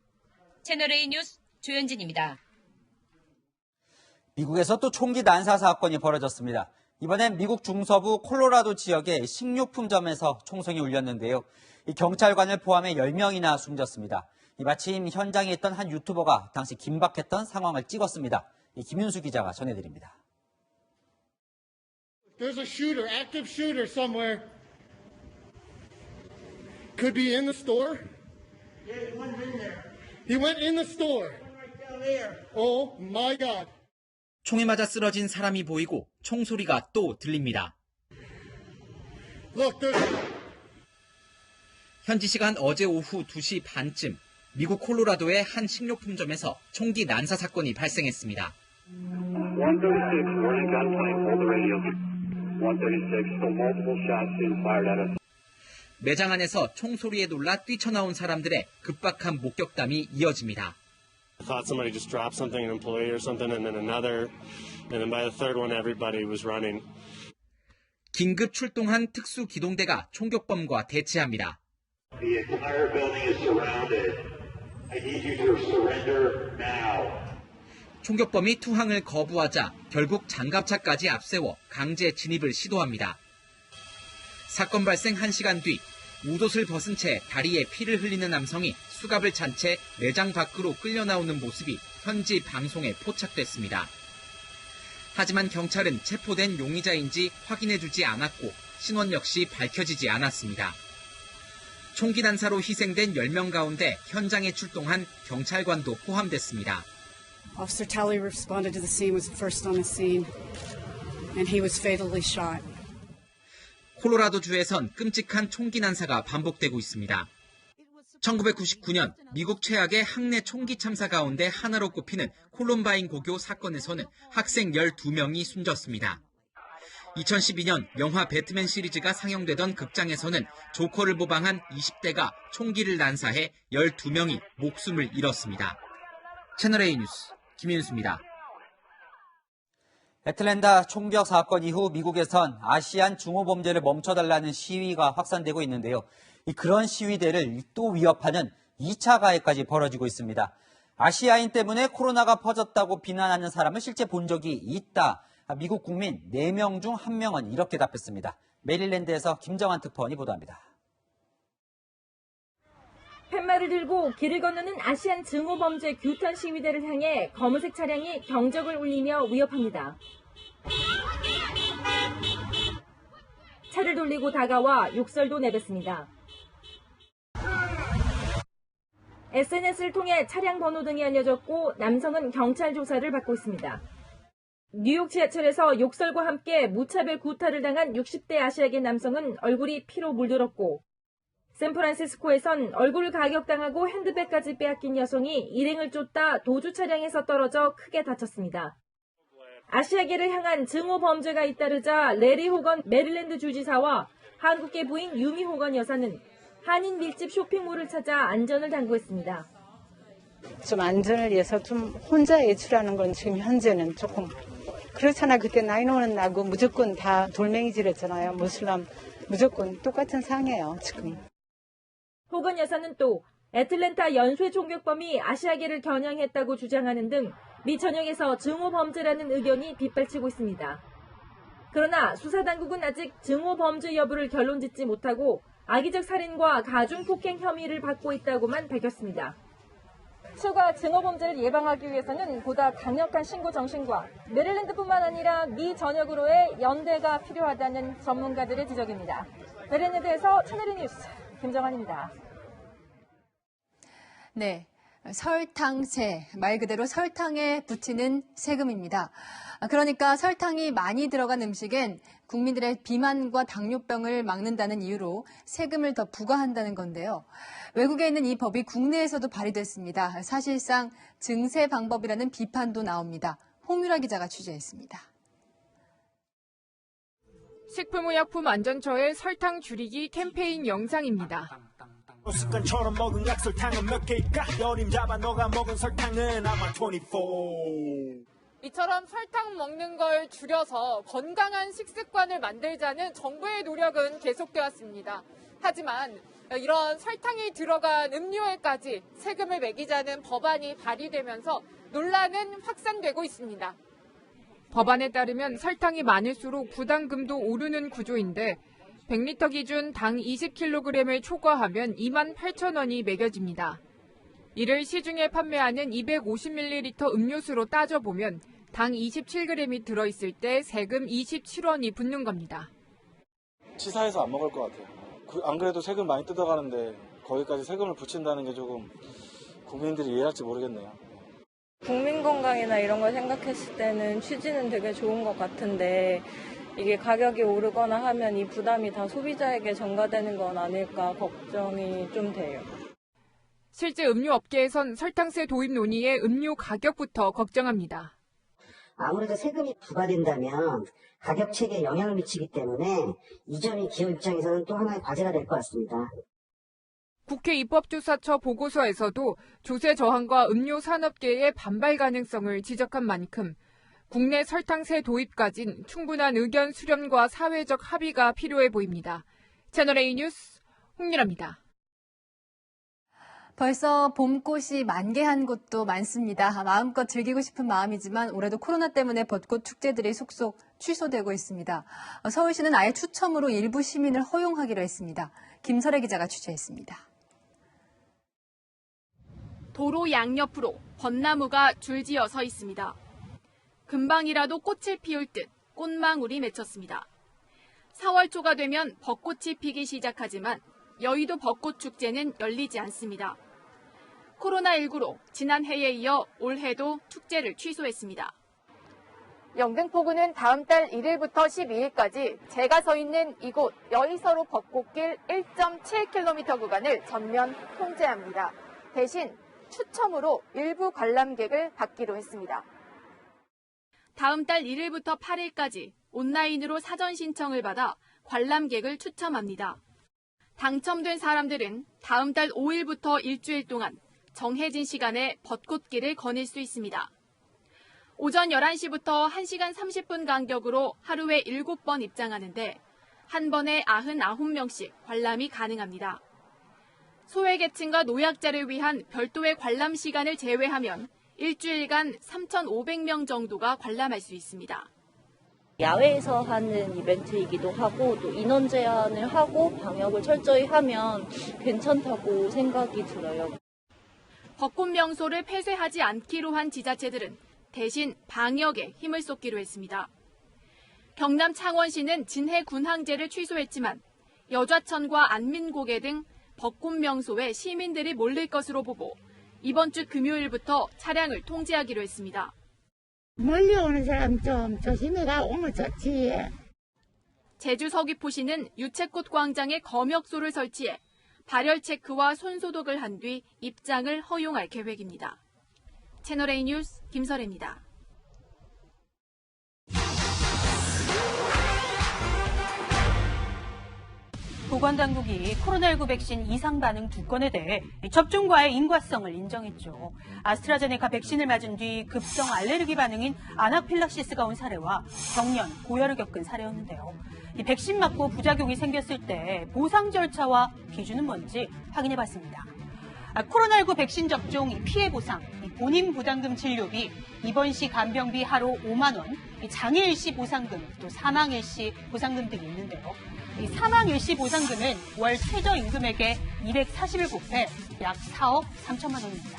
채널A 뉴스 조현진입니다. 미국에서 또 총기 난사 사건이 벌어졌습니다. 이번엔 미국 중서부 콜로라도 지역의 식료품점에서 총성이 울렸는데요. 이 경찰관을 포함해 10명이나 숨졌습니다. 마침 현장에 있던 한 유튜버가 당시 긴박했던 상황을 찍었습니다. 김윤수 기자가 전해드립니다. There's a shooter, active shooter somewhere. Could be in the store. Yeah, he went in there. He went in the store. Right down there. Oh my God. 총에 맞아 쓰러진 사람이 보이고 총소리가 또 들립니다. Look, there's... 현지 시간 어제 오후 2시 반쯤 미국 콜로라도의 한 식료품점에서 총기 난사 사건이 발생했습니다. 136, morning gunplane, hold the radio. 136, so multiple shots being fired at us. 매장 안에서 총소리에 놀라 뛰쳐나온 사람들의 급박한 목격담이 이어집니다. I thought somebody just dropped something, an employee or something, and then another, and then by the third one, everybody was running. 긴급 출동한 특수기동대가 총격범과 대치합니다. The entire building is surrounded. I need you to surrender now. 총격범이 투항을 거부하자 결국 장갑차까지 앞세워 강제 진입을 시도합니다. 사건 발생 1시간 뒤 웃옷을 벗은 채 다리에 피를 흘리는 남성이 수갑을 찬 채 매장 밖으로 끌려 나오는 모습이 현지 방송에 포착됐습니다. 하지만 경찰은 체포된 용의자인지 확인해주지 않았고 신원 역시 밝혀지지 않았습니다. 총기 난사로 희생된 10명 가운데 현장에 출동한 경찰관도 포함됐습니다. Officer Talley responded to the scene, was the first on the scene, and he was fatally shot. 콜로라도주에선 끔찍한 총기 난사가 반복되고 있습니다. 1999년 미국 최악의 학내 총기 참사 가운데 하나로 꼽히는 콜럼바인 고교 사건에서는 학생 12명이 숨졌습니다. 2012년 영화 배트맨 시리즈가 상영되던 극장에서는 조커를 모방한 20대가 총기를 난사해 12명이 목숨을 잃었습니다. 채널A 뉴스 김윤수입니다. 애틀랜타 총격 사건 이후 미국에선 아시안 중호범죄를 멈춰달라는 시위가 확산되고 있는데요. 그런 시위대를 또 위협하는 2차 가해까지 벌어지고 있습니다. 아시아인 때문에 코로나가 퍼졌다고 비난하는 사람을 실제 본 적이 있다. 미국 국민 4명 중 1명은 이렇게 답했습니다. 메릴랜드에서 김정환 특파원이 보도합니다. 팻말을 들고 길을 건너는 아시안 증오범죄 규탄 시위대를 향해 검은색 차량이 경적을 울리며 위협합니다. 차를 돌리고 다가와 욕설도 내뱉습니다. SNS를 통해 차량 번호 등이 알려졌고 남성은 경찰 조사를 받고 있습니다. 뉴욕 지하철에서 욕설과 함께 무차별 구타를 당한 60대 아시아계 남성은 얼굴이 피로 물들었고 샌프란시스코에선 얼굴을 가격당하고 핸드백까지 빼앗긴 여성이 일행을 쫓다 도주 차량에서 떨어져 크게 다쳤습니다. 아시아계를 향한 증오 범죄가 잇따르자 레리 호건 메릴랜드 주지사와 한국계 부인 유미 호건 여사는 한인 밀집 쇼핑몰을 찾아 안전을 당부했습니다. 좀 안전을 위해서 좀 혼자 외출하는 건 지금 현재는 조금 그렇잖아. 그때 9/11 나고 무조건 다 돌멩이질했잖아요. 무슬람 무조건 똑같은 상황이에요 지금. 호근 여사는 또 애틀랜타 연쇄 총격범이 아시아계를 겨냥했다고 주장하는 등 미 전역에서 증오 범죄라는 의견이 빗발치고 있습니다. 그러나 수사당국은 아직 증오 범죄 여부를 결론짓지 못하고 악의적 살인과 가중폭행 혐의를 받고 있다고만 밝혔습니다. 추가 증오 범죄를 예방하기 위해서는 보다 강력한 신고 정신과 메릴랜드뿐만 아니라 미 전역으로의 연대가 필요하다는 전문가들의 지적입니다. 메릴랜드에서 채널A 뉴스 김정환입니다. 네, 설탕세, 말 그대로 설탕에 붙이는 세금입니다. 그러니까 설탕이 많이 들어간 음식엔 국민들의 비만과 당뇨병을 막는다는 이유로 세금을 더 부과한다는 건데요. 외국에 있는 이 법이 국내에서도 발의됐습니다. 사실상 증세 방법이라는 비판도 나옵니다. 홍유라 기자가 취재했습니다. 식품의약품안전처의 설탕 줄이기 캠페인 영상입니다. 습관처럼 먹은 약설탕은 몇 개일까? 여림 잡아 너가 먹은 설탕은 아마 24. 이처럼 설탕 먹는 걸 줄여서 건강한 식습관을 만들자는 정부의 노력은 계속되었습니다. 하지만 이런 설탕이 들어간 음료에까지 세금을 매기자는 법안이 발의되면서 논란은 확산되고 있습니다. 법안에 따르면 설탕이 많을수록 부담금도 오르는 구조인데 100리터 기준 당 20kg을 초과하면 28,000원이 매겨집니다. 이를 시중에 판매하는 250ml 음료수로 따져보면 당 27g이 들어있을 때 세금 27원이 붙는 겁니다. 치사해서 안 먹을 것 같아요. 안 그래도 세금 많이 뜯어가는데 거기까지 세금을 붙인다는 게 조금 국민들이 이해할지 모르겠네요. 국민 건강이나 이런 걸 생각했을 때는 취지는 되게 좋은 것 같은데 이게 가격이 오르거나 하면 이 부담이 다 소비자에게 전가되는 건 아닐까 걱정이 좀 돼요. 실제 음료업계에선 설탕세 도입 논의에 음료 가격부터 걱정합니다. 아무래도 세금이 부과된다면 가격 체계에 영향을 미치기 때문에 이 점이 기업 입장에서는 또 하나의 과제가 될 것 같습니다. 국회 입법조사처 보고서에서도 조세 저항과 음료 산업계의 반발 가능성을 지적한 만큼 국내 설탕세 도입까진 충분한 의견 수렴과 사회적 합의가 필요해 보입니다. 채널A 뉴스 홍유라입니다. 벌써 봄꽃이 만개한 곳도 많습니다. 마음껏 즐기고 싶은 마음이지만 올해도 코로나 때문에 벚꽃 축제들이 속속 취소되고 있습니다. 서울시는 아예 추첨으로 일부 시민을 허용하기로 했습니다. 김설혜 기자가 취재했습니다. 도로 양옆으로 벚나무가 줄지어 서 있습니다. 금방이라도 꽃을 피울 듯 꽃망울이 맺혔습니다. 4월 초가 되면 벚꽃이 피기 시작하지만 여의도 벚꽃 축제는 열리지 않습니다. 코로나19로 지난해에 이어 올해도 축제를 취소했습니다. 영등포구는 다음 달 1일부터 12일까지 제가 서 있는 이곳 여의서로 벚꽃길 1.7km 구간을 전면 통제합니다. 대신 추첨으로 일부 관람객을 받기로 했습니다. 다음 달 1일부터 8일까지 온라인으로 사전 신청을 받아 관람객을 추첨합니다. 당첨된 사람들은 다음 달 5일부터 일주일 동안 정해진 시간에 벚꽃길을 거닐 수 있습니다. 오전 11시부터 1시간 30분 간격으로 하루에 7번 입장하는데 한 번에 99명씩 관람이 가능합니다. 소외계층과 노약자를 위한 별도의 관람 시간을 제외하면 일주일간 3,500명 정도가 관람할 수 있습니다. 야외에서 하는 이벤트이기도 하고 또 인원 제한을 하고 방역을 철저히 하면 괜찮다고 생각이 들어요. 벚꽃 명소를 폐쇄하지 않기로 한 지자체들은 대신 방역에 힘을 쏟기로 했습니다. 경남 창원시는 진해 군항제를 취소했지만 여좌천과 안민고개 등 벚꽃 명소에 시민들이 몰릴 것으로 보고 이번 주 금요일부터 차량을 통제하기로 했습니다. 멀리 오는 사람 좀 조심해가 오면 좋지. 제주 서귀포시는 유채꽃 광장에 검역소를 설치해 발열 체크와 손소독을 한 뒤 입장을 허용할 계획입니다. 채널A 뉴스 김설혜입니다. 보건당국이 코로나19 백신 이상 반응 2건에 대해 접종과의 인과성을 인정했죠. 아스트라제네카 백신을 맞은 뒤 급성 알레르기 반응인 아나필락시스가 온 사례와 경련, 고열을 겪은 사례였는데요. 이 백신 맞고 부작용이 생겼을 때 보상 절차와 기준은 뭔지 확인해봤습니다. 코로나19 백신 접종 피해 보상, 본인 부담금 진료비, 입원 시 간병비 하루 5만 원, 장애 일시 보상금, 또 사망 일시 보상금 등이 있는데요. 이 사망 일시 보상금은 월 최저임금액의 240을 곱해 약 4억 3천만 원입니다.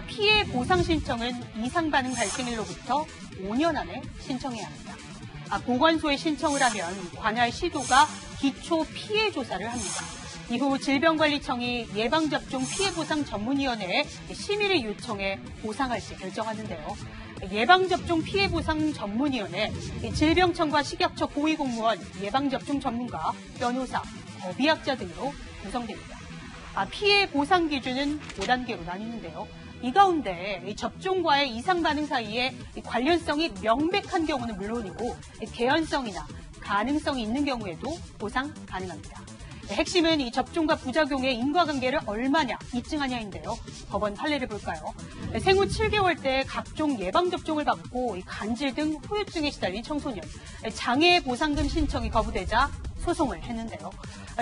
피해 보상 신청은 이상 반응 발생일로부터 5년 안에 신청해야 합니다. 보건소에 신청을 하면 관할 시도가 기초 피해 조사를 합니다. 이후 질병관리청이 예방접종 피해보상 전문위원회에 심의를 요청해 보상할지 결정하는데요. 예방접종 피해보상 전문위원회, 질병청과 식약처 고위공무원, 예방접종 전문가, 변호사, 법의학자 등으로 구성됩니다. 피해 보상 기준은 5단계로 나뉘는데요. 이 가운데 접종과의 이상 반응 사이에 관련성이 명백한 경우는 물론이고 개연성이나 가능성이 있는 경우에도 보상 가능합니다. 핵심은 이 접종과 부작용의 인과관계를 얼마냐 입증하냐인데요. 법원 판례를 볼까요? 생후 7개월 때 각종 예방접종을 받고 간질 등 후유증에 시달린 청소년, 장애 보상금 신청이 거부되자 소송을 했는데요.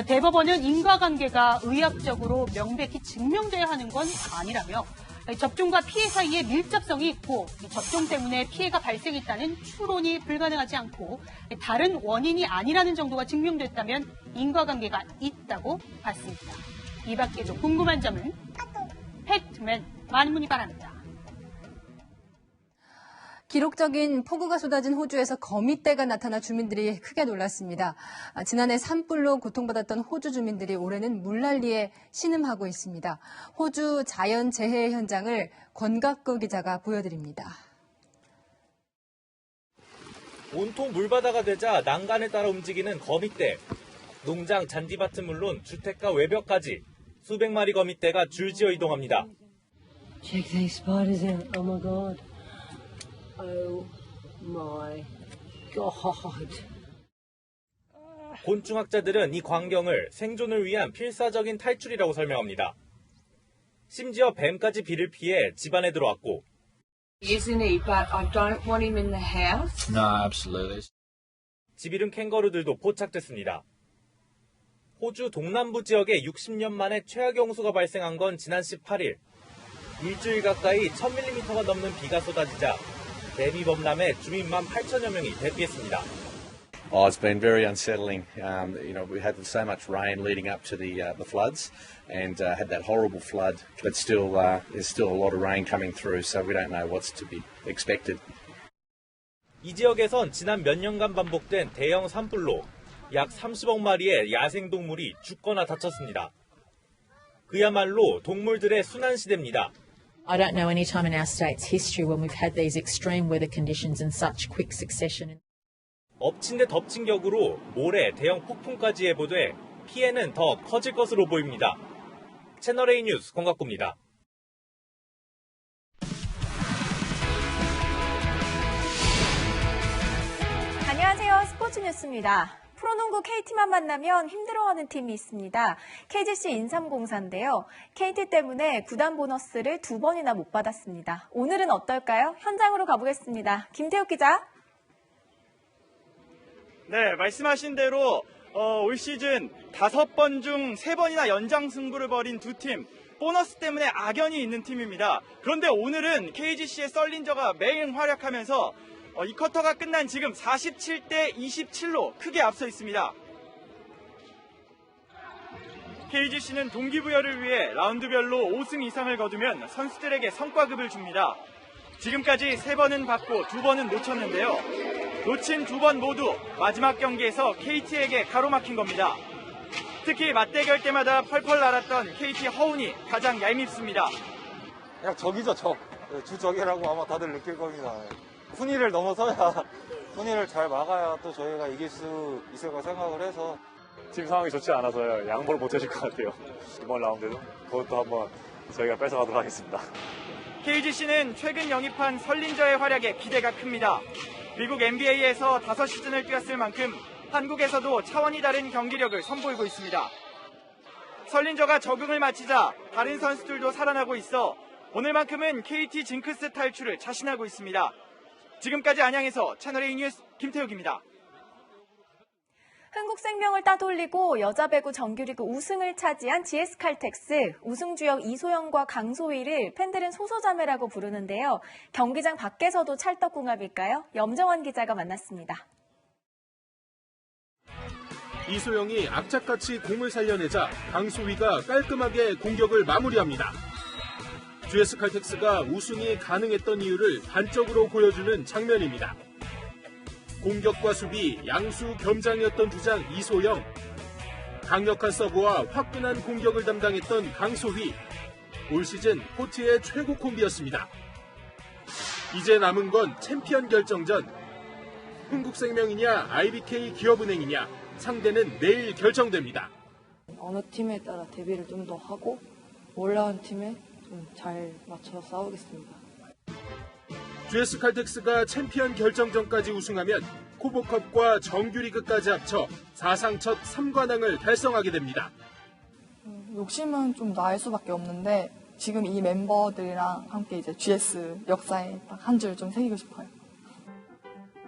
대법원은 인과관계가 의학적으로 명백히 증명돼야 하는 건 아니라며 접종과 피해 사이에 밀접성이 있고 접종 때문에 피해가 발생했다는 추론이 불가능하지 않고 다른 원인이 아니라는 정도가 증명됐다면 인과관계가 있다고 봤습니다. 이 밖에도 궁금한 점은 팩트맨 많은 문의 바랍니다. 기록적인 폭우가 쏟아진 호주에서 거미떼가 나타나 주민들이 크게 놀랐습니다. 지난해 산불로 고통받았던 호주 주민들이 올해는 물난리에 신음하고 있습니다. 호주 자연재해 현장을 권갑구 기자가 보여드립니다. 온통 물바다가 되자 난간을 따라 움직이는 거미떼. 농장, 잔디밭은 물론 주택가 외벽까지 수백 마리 거미떼가 줄지어 이동합니다. Check these spiders out. Oh my god. Oh my god. 곤충학자들은 이 광경을 생존을 위한 필사적인 탈출이라고 설명합니다. 심지어 뱀까지 비를 피해 집안에 들어왔고 Isn't he? But I don't want him in the house. No, absolutely. 집 잃은 캥거루들도 포착됐습니다. 호주 동남부 지역에 60년 만에 최악의 홍수가 발생한 건 지난 18일. 일주일 가까이 1000mm가 넘는 비가 쏟아지자 뱀이 범람해 주민만 8천여 명이 대피했습니다. It's been very unsettling. We had so much rain leading up to the floods, and had that horrible flood. But still, there's still a lot of rain coming through, so we don't know what's to be expected. 이 지역에선 지난 몇 년간 반복된 대형 산불로 약 30억 마리의 야생동물이 죽거나 다쳤습니다. 그야말로 동물들의 순환시대입니다. I don't know any time in our state's history when we've had these extreme weather conditions in such quick succession. 엎친 데 덮친 격으로 모래, 대형 폭풍까지 예보돼 피해는 더 커질 것으로 보입니다. 채널A 뉴스 권갑구입니다. 안녕하세요. 스포츠 뉴스입니다. 프로농구 KT만 만나면 힘들어하는 팀이 있습니다. KGC 인삼공사인데요. KT 때문에 구단 보너스를 2번이나 못 받았습니다. 오늘은 어떨까요? 현장으로 가보겠습니다. 김태욱 기자. 네, 말씀하신 대로 올 시즌 5번 중 3번이나 연장 승부를 벌인 두 팀, 보너스 때문에 악연이 있는 팀입니다. 그런데 오늘은 KGC의 썰린저가 맹활약하면서 이 쿼터가 끝난 지금 47대 27로 크게 앞서 있습니다. KGC는 동기부여를 위해 라운드별로 5승 이상을 거두면 선수들에게 성과급을 줍니다. 지금까지 3번은 받고 2번은 놓쳤는데요. 놓친 2번 모두 마지막 경기에서 KT에게 가로막힌 겁니다. 특히 맞대결 때마다 펄펄 날았던 KT 허운이 가장 얄밉습니다. 그냥 적이죠, 적. 주적이라고 아마 다들 느낄 겁니다. 훈이를 넘어서야, 훈이를 잘 막아야 또 저희가 이길 수 있을 거 생각을 해서. 팀 상황이 좋지 않아서요. 양보를 못 해줄 것 같아요. 이번 라운드도 그것도 한번 저희가 뺏어가도록 하겠습니다. KGC는 최근 영입한 설린저의 활약에 기대가 큽니다. 미국 NBA에서 5시즌을 뛰었을 만큼 한국에서도 차원이 다른 경기력을 선보이고 있습니다. 설린저가 적응을 마치자 다른 선수들도 살아나고 있어 오늘만큼은 KT 징크스 탈출을 자신하고 있습니다. 지금까지 안양에서 채널A 뉴스 김태욱입니다. 흥국생명을 따돌리고 여자 배구 정규리그 우승을 차지한 GS칼텍스, 우승주역 이소영과 강소희를 팬들은 소소자매라고 부르는데요. 경기장 밖에서도 찰떡궁합일까요? 염정원 기자가 만났습니다. 이소영이 악착같이 공을 살려내자 강소희가 깔끔하게 공격을 마무리합니다. GS칼텍스가 우승이 가능했던 이유를 단적으로 보여주는 장면입니다. 공격과 수비, 양수 겸장이었던 주장 이소영, 강력한 서브와 화끈한 공격을 담당했던 강소희, 올 시즌 코트의 최고 콤비였습니다. 이제 남은 건 챔피언 결정전. 흥국생명이냐 IBK 기업은행이냐, 상대는 내일 결정됩니다. 어느 팀에 따라 대비를 좀 더 하고 올라온 팀에 좀 잘 맞춰 싸우겠습니다. GS칼텍스가 챔피언 결정전까지 우승하면 코보컵과 정규리그까지 합쳐 사상 첫 3관왕을 달성하게 됩니다. 욕심은 좀 나을 수밖에 없는데 지금 이 멤버들이랑 함께 이제 GS 역사에 딱 한 줄 좀 새기고 싶어요.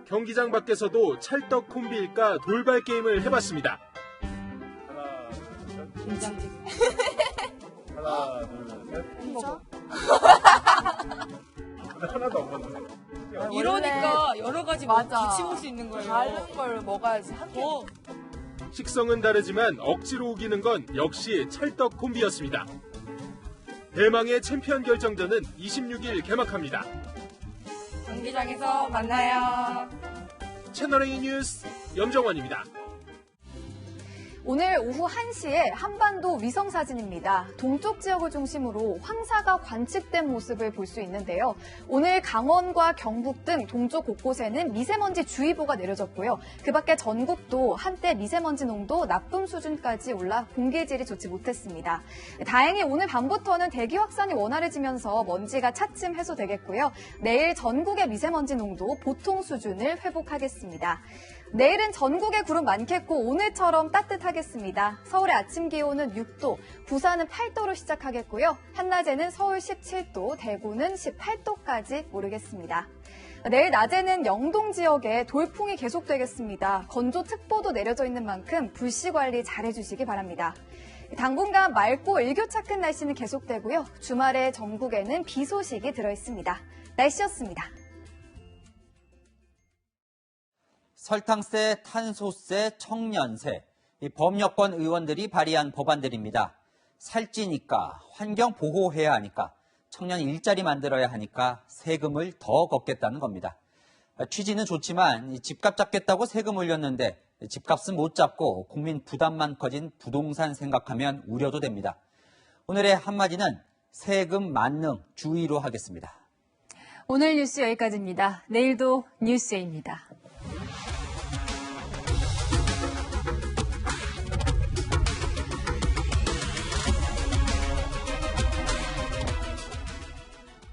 경기장 밖에서도 찰떡 콤비일까 돌발 게임을 해봤습니다. 긴장지. 하나, 둘, 셋. 진짜? 하나도 안 맞는데. 이러니까 여러 가지 같이 먹을 수 있는 거예요. 다른 걸 먹어야지 함께. 식성은 다르지만 억지로 우기는 건 역시 찰떡 콤비였습니다. 대망의 챔피언 결정전은 26일 개막합니다. 경기장에서 만나요. 채널A 뉴스 염정원입니다. 오늘 오후 1시에 한반도 위성사진입니다. 동쪽 지역을 중심으로 황사가 관측된 모습을 볼 수 있는데요. 오늘 강원과 경북 등 동쪽 곳곳에는 미세먼지 주의보가 내려졌고요. 그 밖에 전국도 한때 미세먼지 농도 나쁨 수준까지 올라 공기질이 좋지 못했습니다. 다행히 오늘 밤부터는 대기 확산이 원활해지면서 먼지가 차츰 해소되겠고요. 내일 전국의 미세먼지 농도 보통 수준을 회복하겠습니다. 내일은 전국에 구름 많겠고 오늘처럼 따뜻하겠습니다. 서울의 아침 기온은 6도, 부산은 8도로 시작하겠고요. 한낮에는 서울 17도, 대구는 18도까지 오르겠습니다. 내일 낮에는 영동 지역에 돌풍이 계속되겠습니다. 건조특보도 내려져 있는 만큼 불씨 관리 잘해주시기 바랍니다. 당분간 맑고 일교차큰 날씨는 계속되고요. 주말에 전국에는 비 소식이 들어있습니다. 날씨였습니다. 설탕세, 탄소세, 청년세, 이 범여권 의원들이 발의한 법안들입니다. 살찌니까, 환경 보호해야 하니까, 청년 일자리 만들어야 하니까 세금을 더 걷겠다는 겁니다. 취지는 좋지만 집값 잡겠다고 세금 올렸는데 집값은 못 잡고 국민 부담만 커진 부동산 생각하면 우려도 됩니다. 오늘의 한마디는 세금 만능 주의로 하겠습니다. 오늘 뉴스 여기까지입니다. 내일도 뉴스에입니다.